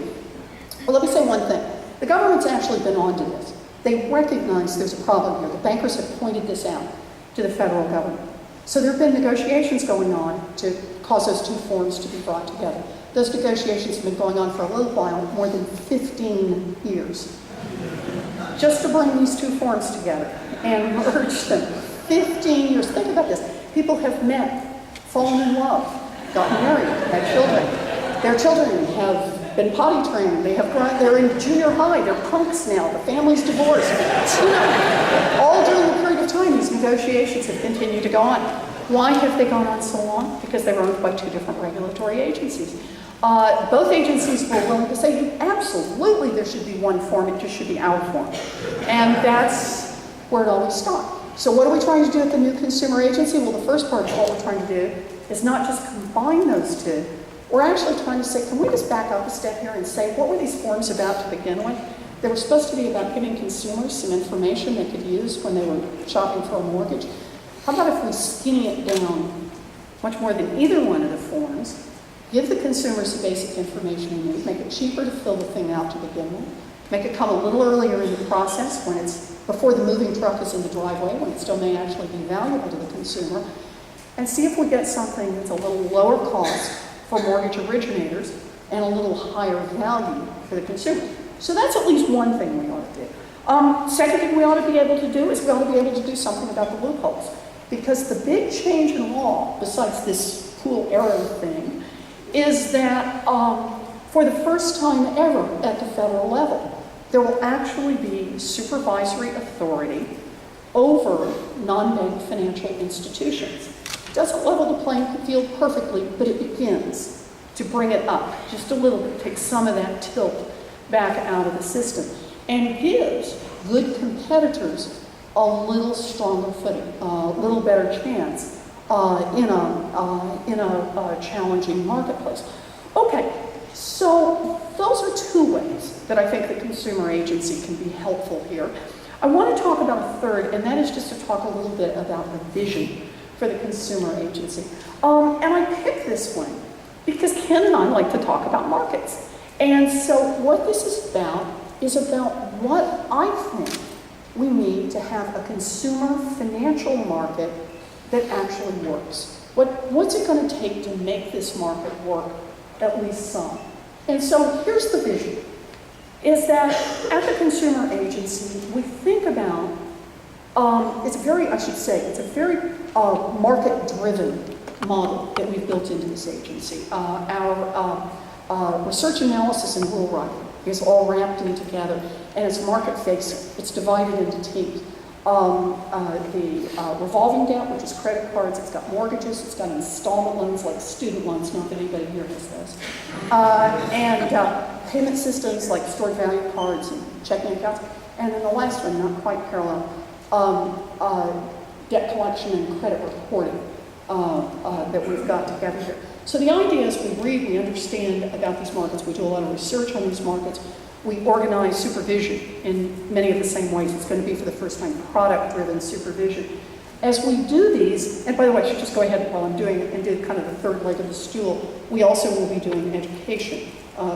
S2: Well, let me say one thing. The government's actually been onto this. They recognize there's a problem here. The bankers have pointed this out to the federal government. So there have been negotiations going on to cause those two forms to be brought together. Those negotiations have been going on for a little while, more than 15 years. Just to bring these two forms together and merge them. 15 years. Think about this. People have met, fallen in love, gotten married, had children. Their children have been potty trained. They're in junior high. They're punks now. The family's divorced. All during the period of time, these negotiations have continued to go on. Why have they gone on so long? Because they were owned by two different regulatory agencies. Both agencies were willing to say, absolutely, there should be one form. It just should be our form. And that's where it always stopped. So what are we trying to do at the new consumer agency? Well, the first part of what we're trying to do is not just combine those two. We're actually trying to say, can we just back up a step here and say, what were these forms about to begin with? They were supposed to be about giving consumers some information they could use when they were shopping for a mortgage. How about if we skinny it down much more than either one of the forms, give the consumers the basic information they need, make it cheaper to fill the thing out to begin with, make it come a little earlier in the process when it's before the moving truck is in the driveway, when it still may actually be valuable to the consumer, and see if we get something that's a little lower cost for mortgage originators and a little higher value for the consumer. So that's at least one thing we ought to do. Second thing we ought to be able to do is we ought to be able to do something about the loopholes. Because the big change in law, besides this pool error thing, is that for the first time ever at the federal level, there will actually be supervisory authority over non-bank financial institutions. It doesn't level the playing field perfectly, but it begins to bring it up just a little bit, take some of that tilt back out of the system, and gives good competitors a little stronger footing, a little better chance in a challenging marketplace. Okay, so those are two ways that I think the consumer agency can be helpful here. I want to talk about a third, and that is just to talk a little bit about the vision for the consumer agency. And I picked this one because Ken and I like to talk about markets. And so what this is about what I think we need to have a consumer financial market that actually works. What's it going to take to make this market work, at least some? And so here's the vision, is that at the consumer agency, we think about, it's a very market-driven model that we've built into this agency. Our research analysis and rule writing is all wrapped in together, and it's market-facing. It's divided into teams. The revolving debt, which is credit cards, it's got mortgages, it's got installment loans like student loans, not that anybody here has those, and payment systems like stored value cards and checking accounts. And then the last one, not quite parallel, debt collection and credit reporting that we've got together here. So the idea is we read, we understand about these markets, we do a lot of research on these markets, we organize supervision in many of the same ways. It's going to be for the first time product-driven supervision. As we do these, and by the way, I should just go ahead while I'm doing it and do kind of the third leg of the stool, we also will be doing education,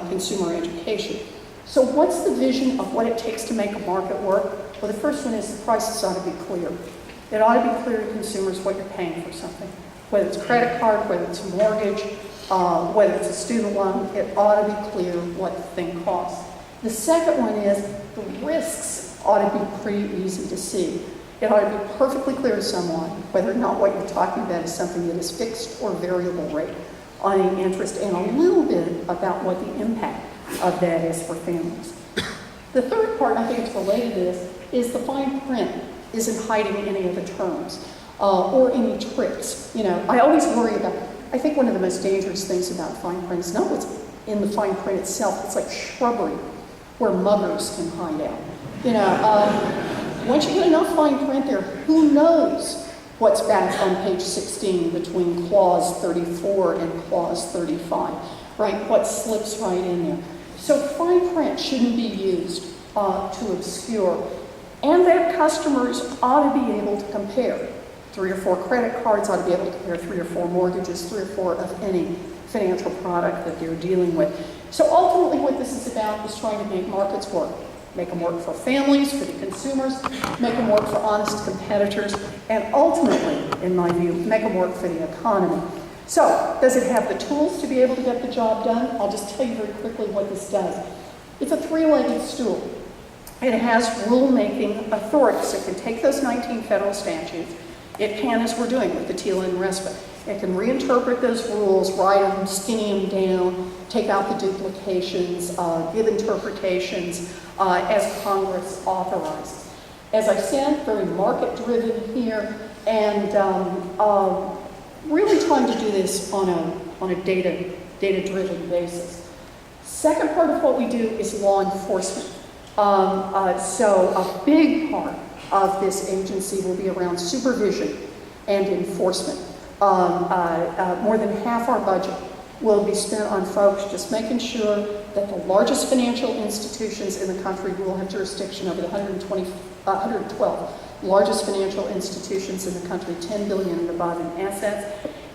S2: consumer education. So what's the vision of what it takes to make a market work? Well, the first one is the prices ought to be clear. It ought to be clear to consumers what you're paying for something. Whether it's a credit card, whether it's a mortgage, whether it's a student loan, it ought to be clear what the thing costs. The second one is the risks ought to be pretty easy to see. It ought to be perfectly clear to someone whether or not what you're talking about is something that is fixed or variable rate on the interest, and a little bit about what the impact of that is for families. The third part, I think it's related to this, is the fine print isn't hiding any of the terms or any tricks. You know, I always worry about, I think one of the most dangerous things about fine print is not what's in the fine print itself. It's like shrubbery where muggers can hide out. You know, once you get enough fine print there, who knows what's back on page 16 between clause 34 and clause 35, right? What slips right in there. So fine print shouldn't be used to obscure, and that customers ought to be able to compare. 3 or 4 credit cards ought to be able to compare 3 or 4 mortgages, 3 or 4 of any financial product that they're dealing with. So ultimately what this is about is trying to make markets work. Make them work for families, for the consumers, make them work for honest competitors, and ultimately, in my view, make them work for the economy. So, does it have the tools to be able to get the job done? I'll just tell you very quickly what this does. It's a 3-legged stool. It has rule-making authority, so it can take those 19 federal statutes. It can, as we're doing with the TILA and RESPA, it can reinterpret those rules, write them, skinny them down, take out the duplications, give interpretations as Congress authorizes. As I said, very market-driven here, and really trying to do this on a data-driven basis. Second part of what we do is law enforcement. So a big part of this agency will be around supervision and enforcement. More than half our budget will be spent on folks just making sure that the largest financial institutions in the country, who will have jurisdiction over the 112 largest financial institutions in the country, 10 billion and above in assets,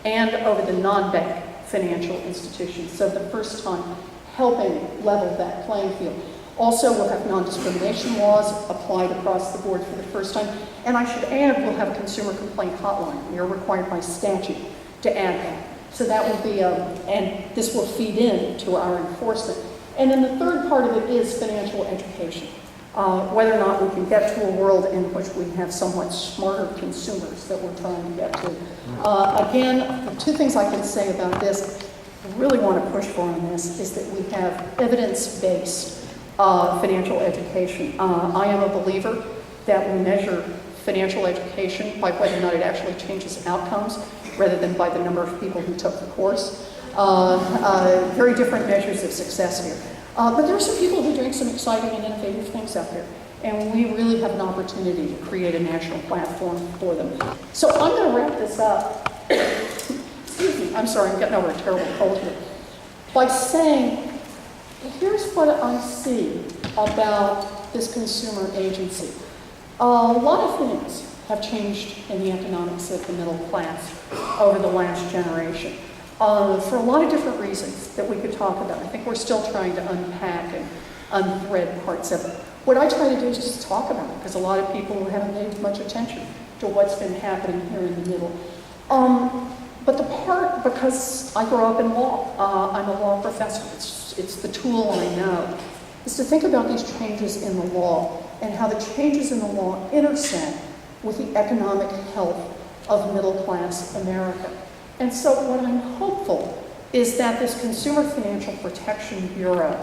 S2: and over the non-bank financial institutions. So the first time helping level that playing field. Also, we'll have non-discrimination laws applied across the board for the first time. And I should add, we'll have a consumer complaint hotline. We are required by statute to add that. So that will be, and this will feed in to our enforcement. And then the third part of it is financial education. Whether or not we can get to a world in which we have somewhat smarter consumers that we're trying to get to. Again, the 2 things I can say about this, I really want to push for on this, is that we have evidence-based financial education. I am a believer that we measure financial education by whether or not it actually changes outcomes rather than by the number of people who took the course. Very different measures of success here. But there are some people who are doing some exciting and innovative things out there, and we really have an opportunity to create a national platform for them. So I'm going to wrap this up. Excuse me, I'm sorry, I'm getting over a terrible cold here. By saying, here's what I see about this consumer agency. A lot of things have changed in the economics of the middle class over the last generation for a lot of different reasons that we could talk about. I think we're still trying to unpack and unthread parts of it. What I try to do is just talk about it, because a lot of people haven't paid much attention to what's been happening here in the middle. But the part, because I grew up in law, I'm a law professor, it's the tool I know, is to think about these changes in the law and how the changes in the law intersect with the economic health of middle-class America. And so what I'm hopeful is that this Consumer Financial Protection Bureau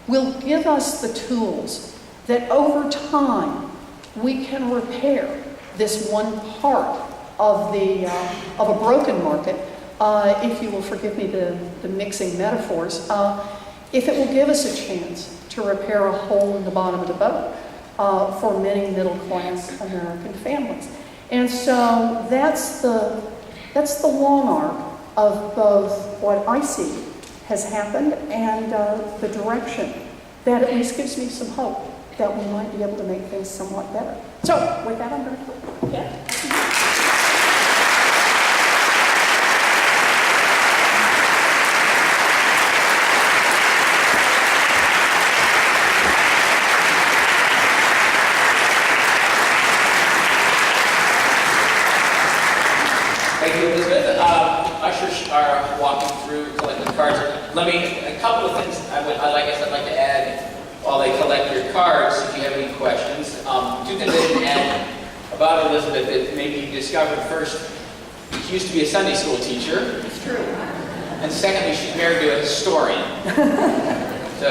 S2: will give us the tools that over time we can repair this one part of a broken market, if you will forgive me the mixing metaphors, if it will give us a chance to repair a hole in the bottom of the boat for many middle-class American families. And so that's the long arc of both what I see has happened and the direction that at least gives me some hope that we might be able to make things somewhat better. So with that, I'm going to quit. Yeah.
S1: Thank you, Elizabeth. Ushers are walking through collecting cards. A couple of things I'd like to add while they collect your cards, if you have any questions. 2 things I didn't add about Elizabeth that maybe you discovered first, she used to be a Sunday school teacher.
S2: It's true.
S1: And secondly, she's married to a historian. So,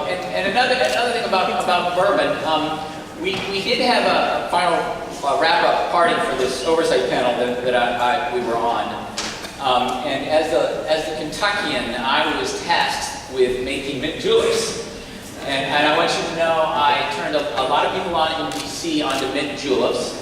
S1: and another thing about bourbon, we did have a final wrap-up party for this oversight panel that we were on. And as the Kentuckian, I was tasked with making mint juleps. And I want you to know I turned a lot of people on in D.C. onto mint juleps.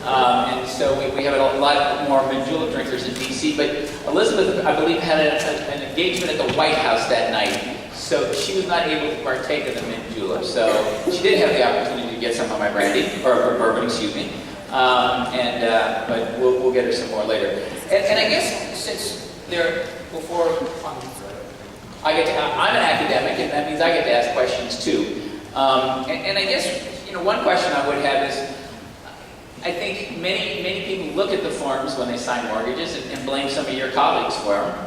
S1: And so we have a lot more mint julep drinkers in D.C. But Elizabeth, I believe, had an engagement at the White House that night. So she was not able to partake of the mint julep. So she did have the opportunity to get some of my brandy, or bourbon, excuse me. But we'll get her some more later. And I guess since I'm an academic, and that means I get to ask questions too. And I guess one question I would have is, I think many people look at the forms when they sign mortgages and blame some of your colleagues for them.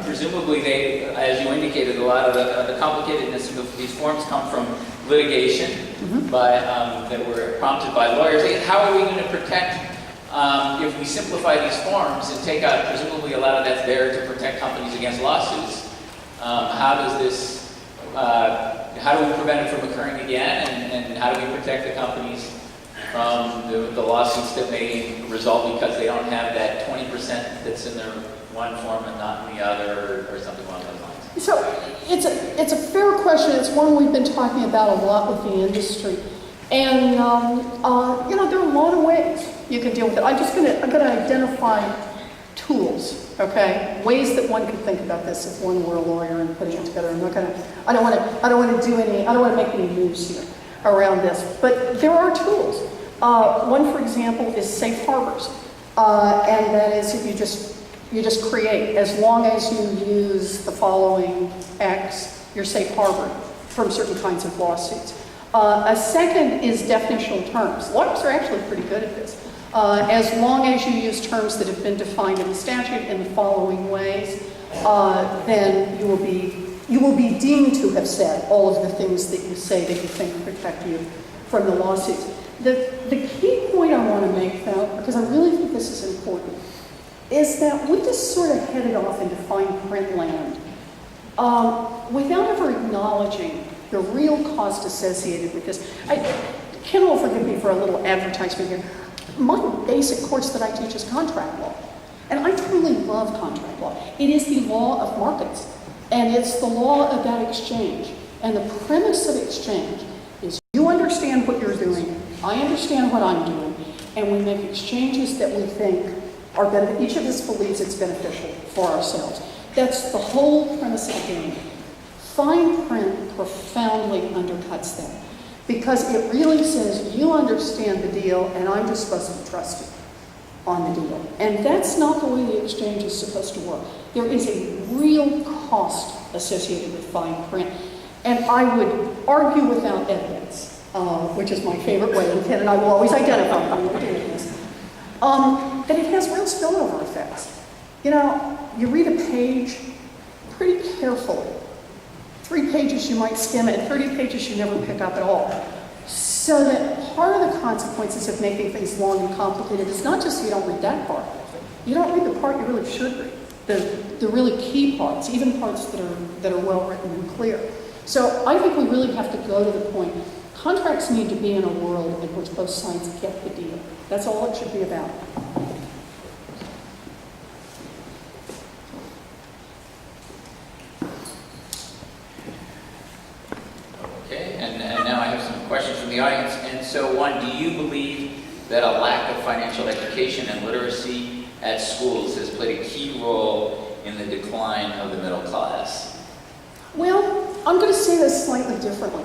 S1: Presumably, as you indicated, a lot of the complicatedness of these forms come from litigation that were prompted by lawyers. How are we going to protect, if we simplify these forms and take out, presumably a lot of that's there to protect companies against lawsuits, how do we prevent it from occurring again, and how do we protect the companies from the lawsuits that may result because they don't have that 20% that's in their one form and not in the other, or something along those lines?
S2: So it's a fair question. It's one we've been talking about a lot with the industry, and there are a lot of ways you can deal with it. I'm going to identify tools, okay, ways that one could think about this if one were a lawyer and putting it together. I don't want to make any moves here around this, but there are tools. One, for example, is safe harbors, and that is if you just create, as long as you use the following X, you're safe harbored from certain kinds of lawsuits. A second is definitional terms. Lawyers are actually pretty good at this. As long as you use terms that have been defined in the statute in the following ways, then you will be deemed to have said all of the things that you say that you think protect you from the lawsuits. The key point I want to make, though, because I really think this is important, is that we just sort of headed off into fine print land without ever acknowledging the real cost associated with this. Ken will forgive me for a little advertisement here. My basic course that I teach is contract law, and I truly love contract law. It is the law of markets, and it's the law about exchange. And the premise of exchange is you understand what you're doing, I understand what I'm doing, and we make exchanges that we think are better. Each of us believes it's beneficial for ourselves. That's the whole premise of the game. Fine print profoundly undercuts that, because it really says you understand the deal and I'm just supposed to trust you on the deal. And that's not the way the exchange is supposed to work. There is a real cost associated with fine print. And I would argue without evidence, which is my favorite way, and Ken and I will always identify how we're doing this, that it has real spillover effects. You read a page pretty carefully. 3 pages you might skim it, 30 pages you never pick up at all. So that part of the consequences of making things long and complicated is not just you don't read that part. You don't read the part you really should read, the really key parts, even parts that are well written and clear. So I think we really have to go to the point. Contracts need to be in a world in which both sides get the deal. That's all it should be about.
S1: Okay, and now I have some questions from the audience. And so one, do you believe that a lack of financial education and literacy at schools has played a key role in the decline of the middle class?
S2: Well, I'm going to say this slightly differently.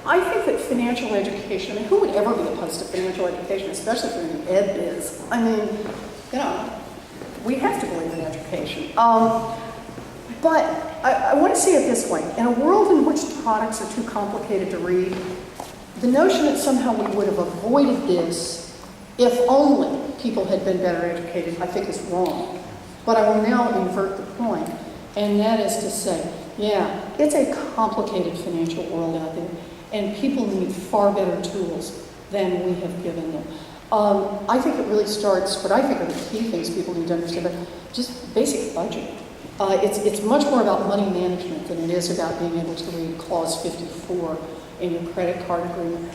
S2: I think that financial education, who would ever be opposed to financial education, especially if you're in the ed biz? We have to believe in education. But I want to say it this way. In a world in which products are too complicated to read, the notion that somehow we would have avoided this if only people had been better educated, I think is wrong. But I will now invert the point, and that is to say, it's a complicated financial world out there, and people need far better tools than we have given them. I think it really starts, what I think are the key things people need to understand, but just basic budget. It's much more about money management than it is about being able to read Clause 54 in your credit card agreement.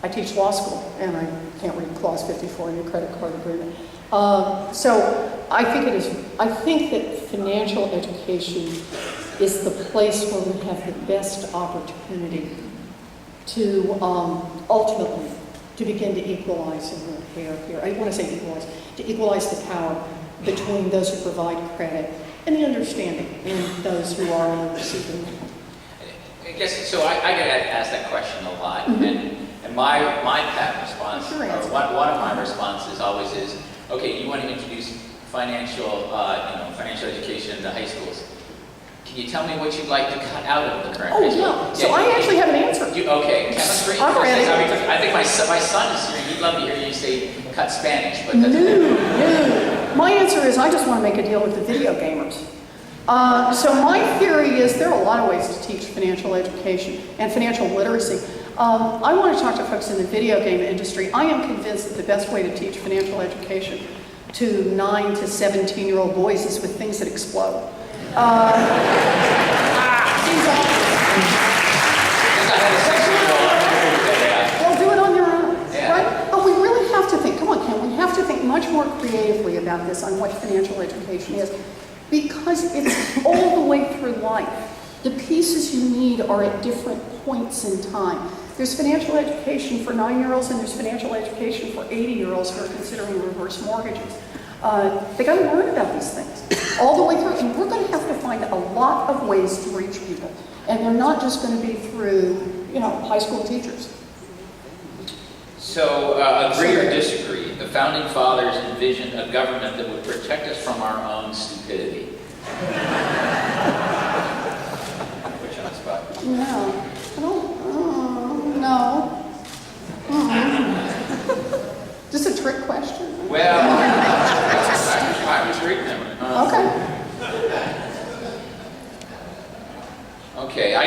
S2: I teach law school, and I can't read Clause 54 in your credit card agreement. So I think that financial education is the place where we have the best opportunity to ultimately to begin to equalize and repair here. I want to say equalize, to equalize the power between those who provide credit and the understanding and those who are on the receiving end.
S3: I guess, so I get asked that question a lot, and my pat response,
S2: Sure,
S3: or one of my responses always is, okay, you want to introduce financial education in the high schools. Can you tell me what you'd like to cut out of the current high school?
S2: Yeah. So I actually have an answer.
S3: Okay, chemistry?
S2: I'm ready.
S3: I think my son is here. He'd love to hear you say cut Spanish, but that's
S2: No. My answer is I just want to make a deal with the video gamers. So my theory is there are a lot of ways to teach financial education and financial literacy. I want to talk to folks in the video game industry. I am convinced that the best way to teach financial education to 9 to 17-year-old boys is with things that explode. Well, do it on your own, right? But we really have to think, come on, Ken, we have to think much more creatively about this on what financial education is, because it's all the way through life. The pieces you need are at different points in time. There's financial education for 9-year-olds and there's financial education for 80-year-olds who are considering reverse mortgages. They got to learn about these things all the way through, and we're going to have to find a lot of ways to reach people. And they're not just going to be through, high school teachers.
S3: So, agree or disagree? The Founding Fathers envisioned a government that would protect us from our own stupidity. Put you on the spot.
S2: No. I don't, no. Just a trick question?
S3: Well, I was reading them.
S2: Okay.
S3: Okay, I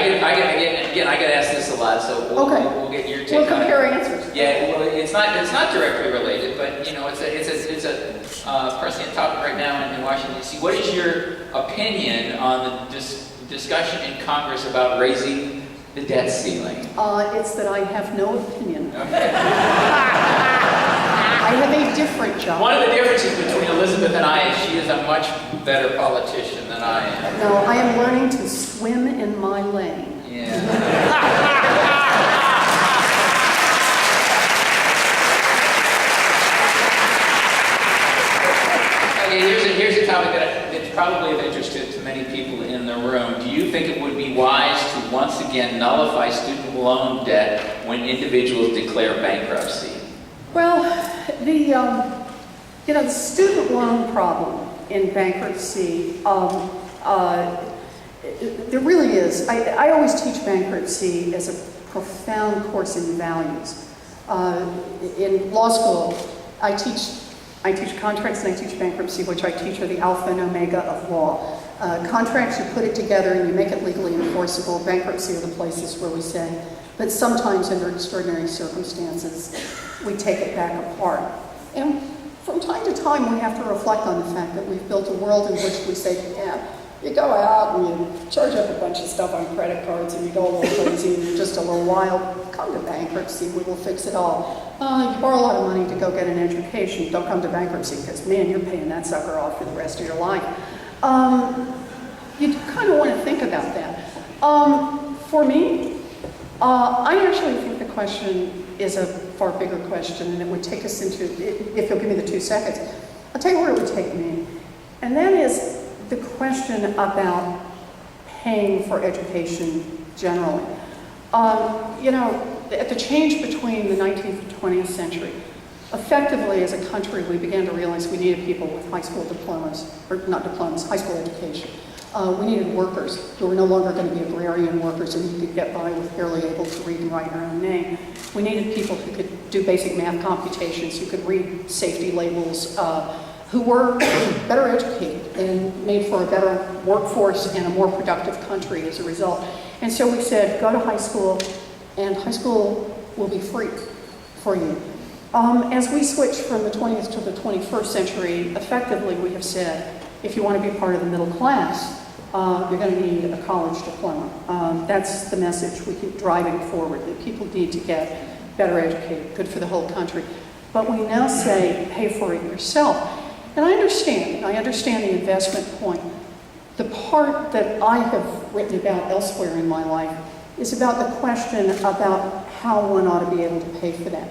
S3: get asked this a lot, so we'll get your take
S2: We'll
S3: on it.
S2: compare answers.
S3: Yeah, well, it's not directly related, but it's a prescient topic right now in Washington D.C. What is your opinion on the discussion in Congress about raising the debt ceiling?
S2: It's that I have no opinion.
S3: Okay.
S2: I have a different job.
S3: One of the differences between Elizabeth and I is she is a much better politician than I am.
S2: No, I am learning to swim in my lane.
S3: Yeah. Okay, here's a topic that's probably of interest to many people in the room. Do you think it would be wise to once again nullify student loan debt when individuals declare bankruptcy?
S2: Well, the student loan problem in bankruptcy, there really is. I always teach bankruptcy as a profound course in values. In law school, I teach contracts and I teach bankruptcy, which I teach are the alpha and omega of law. Contracts, you put it together and you make it legally enforceable. Bankruptcy are the places where we say, but sometimes under extraordinary circumstances, we take it back apart. And from time to time, we have to reflect on the fact that we've built a world in which we say, yeah, you go out and you charge up a bunch of stuff on credit cards and you go a little crazy and you're just a little wild. Come to bankruptcy, we will fix it all. You borrow a lot of money to go get an education. Don't come to bankruptcy because, man, you're paying that sucker off for the rest of your life. You kind of want to think about that. For me, I actually think the question is a far bigger question, and it would take us into, if you'll give me the 2 seconds, I'll tell you where it would take me. And that is the question about paying for education generally. At the change between the 19th and 20th century, effectively as a country, we began to realize we needed people with high school diplomas, or not diplomas, high school education. We needed workers who were no longer going to be agrarian workers and who could get by with barely able to read and write their own name. We needed people who could do basic math computations, who could read safety labels, who were better educated and made for a better workforce and a more productive country as a result. And so we said, go to high school, and high school will be free for you. As we switch from the 20th to the 21st century, effectively we have said, if you want to be part of the middle class, you're going to need a college diploma. That's the message we keep driving forward, that people need to get better educated, good for the whole country. But we now say, pay for it yourself. And I understand the investment point. The part that I have written about elsewhere in my life is about the question about how one ought to be able to pay for that.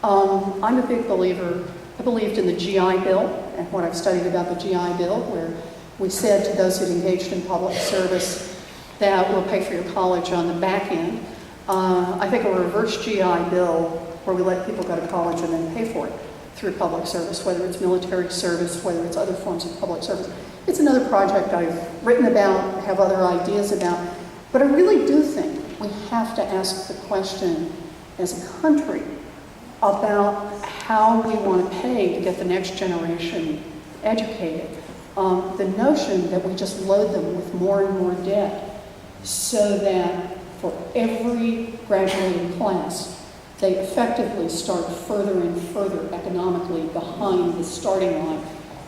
S2: I'm a big believer, I believed in the GI Bill, and what I've studied about the GI Bill, where we said to those who'd engaged in public service that we'll pay for your college on the back end. I think a reverse GI Bill where we let people go to college and then pay for it through public service, whether it's military service, whether it's other forms of public service. It's another project I've written about, have other ideas about, but I really do think we have to ask the question as a country about how we want to pay to get the next generation educated. The notion that we just load them with more and more debt so that for every graduating class, they effectively start further and further economically behind the starting line.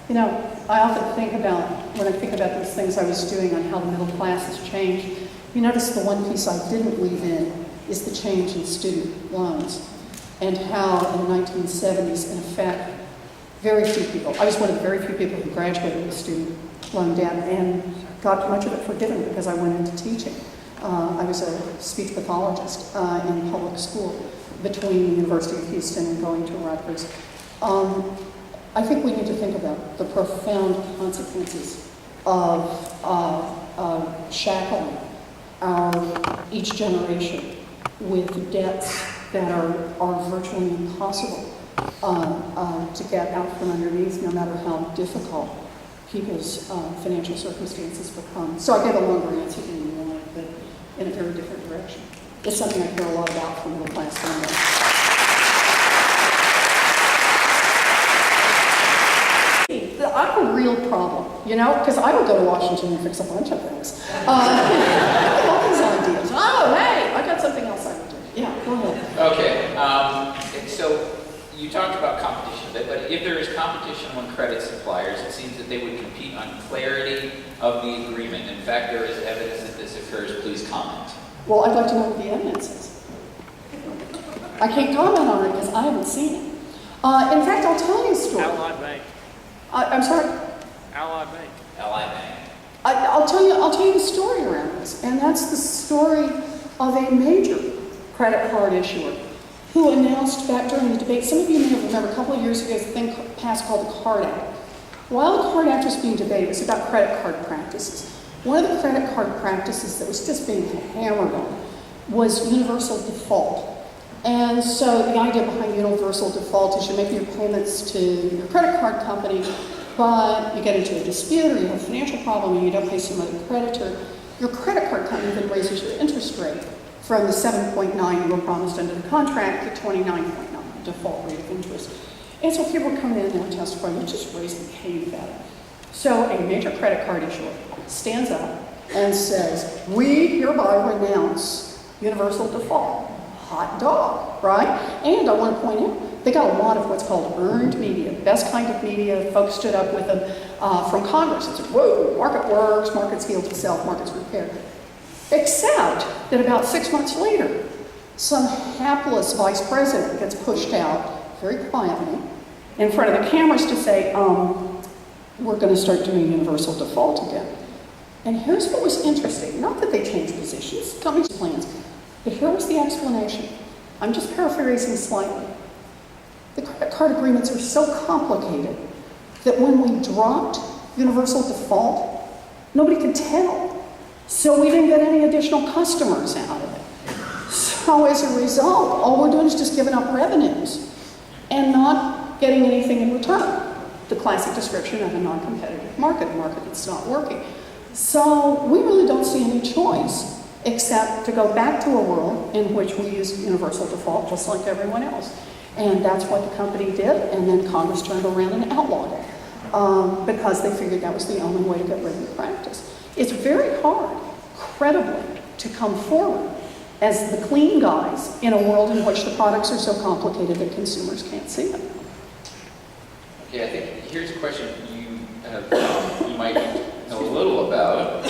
S2: You know, I often think about, when I think about these things I was doing on how the middle class has changed, you notice the one piece I didn't leave in is the change in student loans and how in the 1970s, in effect, very few people, I was one of the very few people who graduated with student loan debt and got much of it forgiven because I went into teaching. I was a speech pathologist in public school between the University of Houston and going to Rutgers. I think we need to think about the profound consequences of shackling each generation with debts that are virtually impossible to get out from underneath, no matter how difficult people's financial circumstances become. So I gave a longer answer than you wanted, but in a very different direction. It's something I care a lot about for middle class families. I'm a real problem, you know, because I would go to Washington and fix a bunch of things. I have all these ideas. Oh, hey, I got something else I would do. Yeah, go ahead.
S3: Okay, so you talked about competition, but if there is competition among credit suppliers, it seems that they would compete on clarity of the agreement. In fact, there is evidence that this occurs. Please comment.
S2: Well, I'd like to know what the evidence is. I can't comment on it because I haven't seen it. In fact, I'll tell you a story.
S4: Allied Bank.
S2: I'm sorry?
S4: Allied Bank.
S3: Allied Bank.
S2: I'll tell you the story around this, and that's the story of a major credit card issuer who announced back during the debate, some of you may remember a couple of years ago, a thing passed called the Card Act. While the Card Act was being debated, it was about credit card practices. One of the credit card practices that was just being hammered on was universal default. And so the idea behind universal default is you make your payments to your credit card company, but you get into a dispute or you have a financial problem and you don't pay some other creditor. Your credit card company then raises your interest rate from the 7.9 you were promised under the contract to 29.9 default rate of interest. And so people are coming in and testifying, you're just raising paying better. So a major credit card issuer stands up and says, we hereby renounce universal default. Hot dog, right? And I want to point out, they got a lot of what's called earned media, best kind of media. Folks stood up with them from Congress and said, whoa, market works, markets heal itself, markets repair. Except that about 6 months later, some hapless vice president gets pushed out very quietly in front of the cameras to say, we're going to start doing universal default again. And here's what was interesting. Not that they changed positions, companies' plans, but here was the explanation. I'm just paraphrasing slightly. The credit card agreements are so complicated that when we dropped universal default, nobody could tell. So we didn't get any additional customers out of it. So as a result, all we're doing is just giving up revenues and not getting anything in return. The classic description of a non-competitive market, a market that's not working. So we really don't see any choice except to go back to a world in which we use universal default just like everyone else. And that's what the company did, and then Congress turned around and outlawed it because they figured that was the only way to get rid of the practice. It's very hard, credibly, to come forward as the clean guys in a world in which the products are so complicated that consumers can't see them.
S3: Okay, I think here's a question you have, you might know a little about.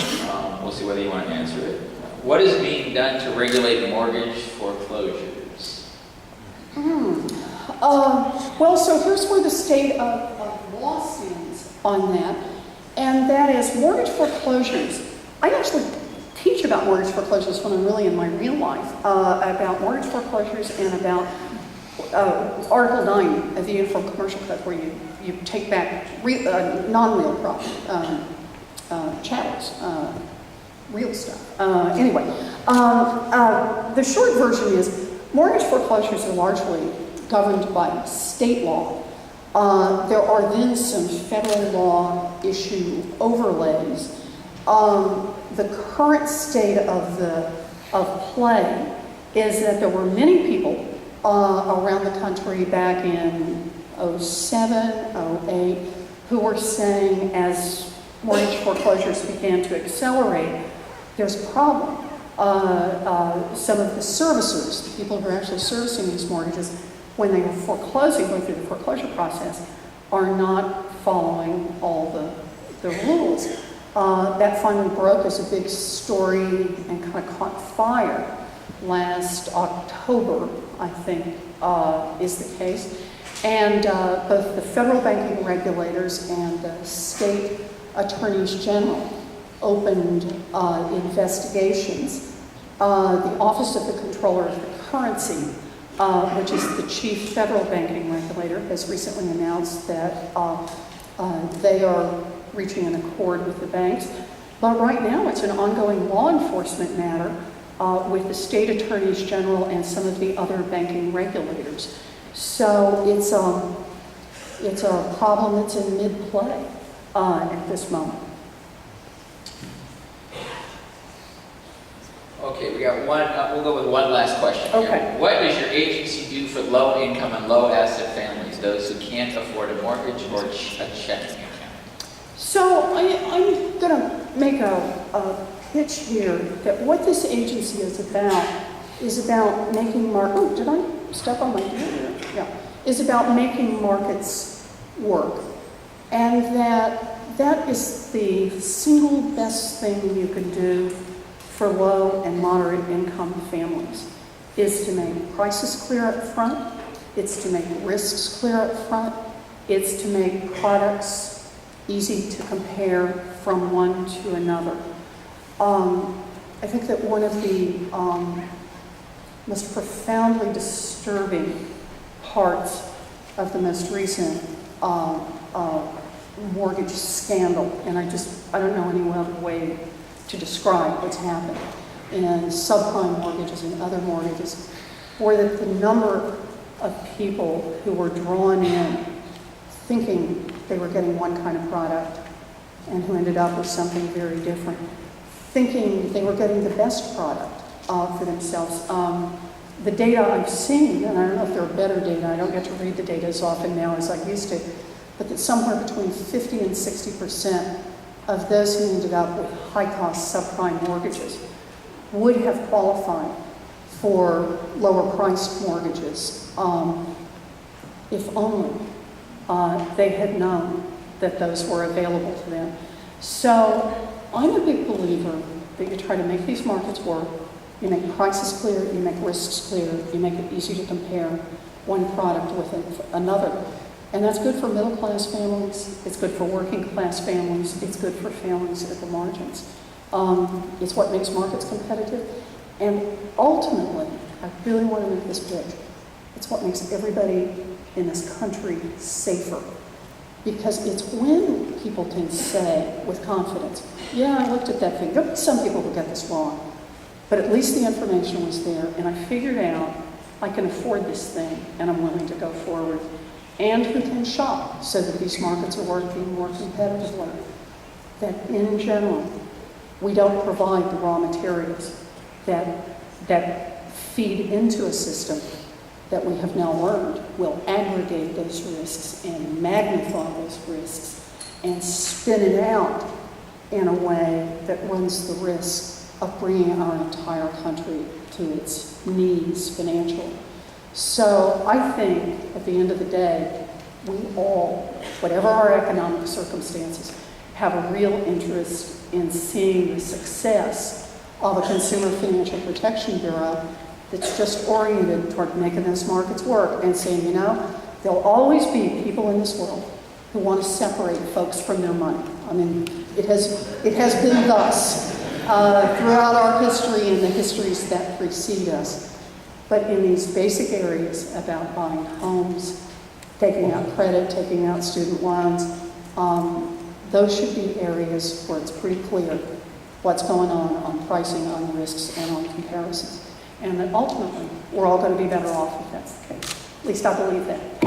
S3: We'll see whether you want to answer it. What is being done to regulate mortgage foreclosures?
S2: Well, so here's where the state of law stands on that, and that is mortgage foreclosures. I actually teach about mortgage foreclosures when I'm really in my real life, about mortgage foreclosures and about Article 9 of the Uniform Commercial Code, where you take back non-real property, chattels, real stuff. Anyway, the short version is mortgage foreclosures are largely governed by state law. There are then some federal law issue overlays. The current state of play is that there were many people around the country back in 07, 08, who were saying, as mortgage foreclosures began to accelerate, there's a problem. Some of the servicers, the people who are actually servicing these mortgages, when they were foreclosing, going through the foreclosure process, are not following all the rules. That finally broke as a big story and kind of caught fire last October, I think, is the case. And both the federal banking regulators and the state attorneys general opened investigations. The Office of the Comptroller of the Currency, which is the chief federal banking regulator, has recently announced that they are reaching an accord with the banks. But right now it's an ongoing law enforcement matter with the state attorneys general and some of the other banking regulators. So it's a problem that's in mid-play at this moment.
S3: Okay, we got one, we'll go with one last question here.
S2: Okay.
S3: What does your agency do for low-income and low-asset families, those who can't afford a mortgage or a checking account?
S2: So I'm going to make a pitch here that what this agency is about making oh, did I step on my ear here? Yeah. Is about making markets work. And that is the single best thing you can do for low and moderate income families, is to make prices clear up front, it's to make risks clear up front, it's to make products easy to compare from one to another. I think that one of the most profoundly disturbing parts of the most recent mortgage scandal, and I don't know any other way to describe what's happened in subprime mortgages and other mortgages, or that the number of people who were drawn in thinking they were getting one kind of product and who ended up with something very different, thinking they were getting the best product for themselves. The data I've seen, and I don't know if there are better data, I don't get to read the data as often now as I used to, but that somewhere between 50 and 60% of those who ended up with high-cost subprime mortgages would have qualified for lower-priced mortgages if only they had known that those were available to them. So I'm a big believer that you try to make these markets work, you make prices clear, you make risks clear, you make it easy to compare one product with another. And that's good for middle-class families, it's good for working-class families, it's good for families at the margins. It's what makes markets competitive. And ultimately, I really want to make this pitch, it's what makes everybody in this country safer. Because it's when people can say with confidence, yeah, I looked at that thing. There are some people who get this wrong, but at least the information was there, and I figured out I can afford this thing, and I'm willing to go forward. And who can shop so that these markets are working more competitively. That in general, we don't provide the raw materials that feed into a system that we have now learned will aggregate those risks and magnify those risks and spin it out in a way that runs the risk of bringing our entire country to its knees financially. So I think at the end of the day, we all, whatever our economic circumstances, have a real interest in seeing the success of a Consumer Financial Protection Bureau that's just oriented toward making those markets work and saying, you know, there'll always be people in this world who want to separate folks from their money. I mean, it has been thus throughout our history and the histories that precede us. But in these basic areas about buying homes, taking out credit, taking out student loans, those should be areas where it's pretty clear what's going on pricing, on risks, and on comparisons. And that ultimately, we're all going to be better off if that's the case. At least I believe that.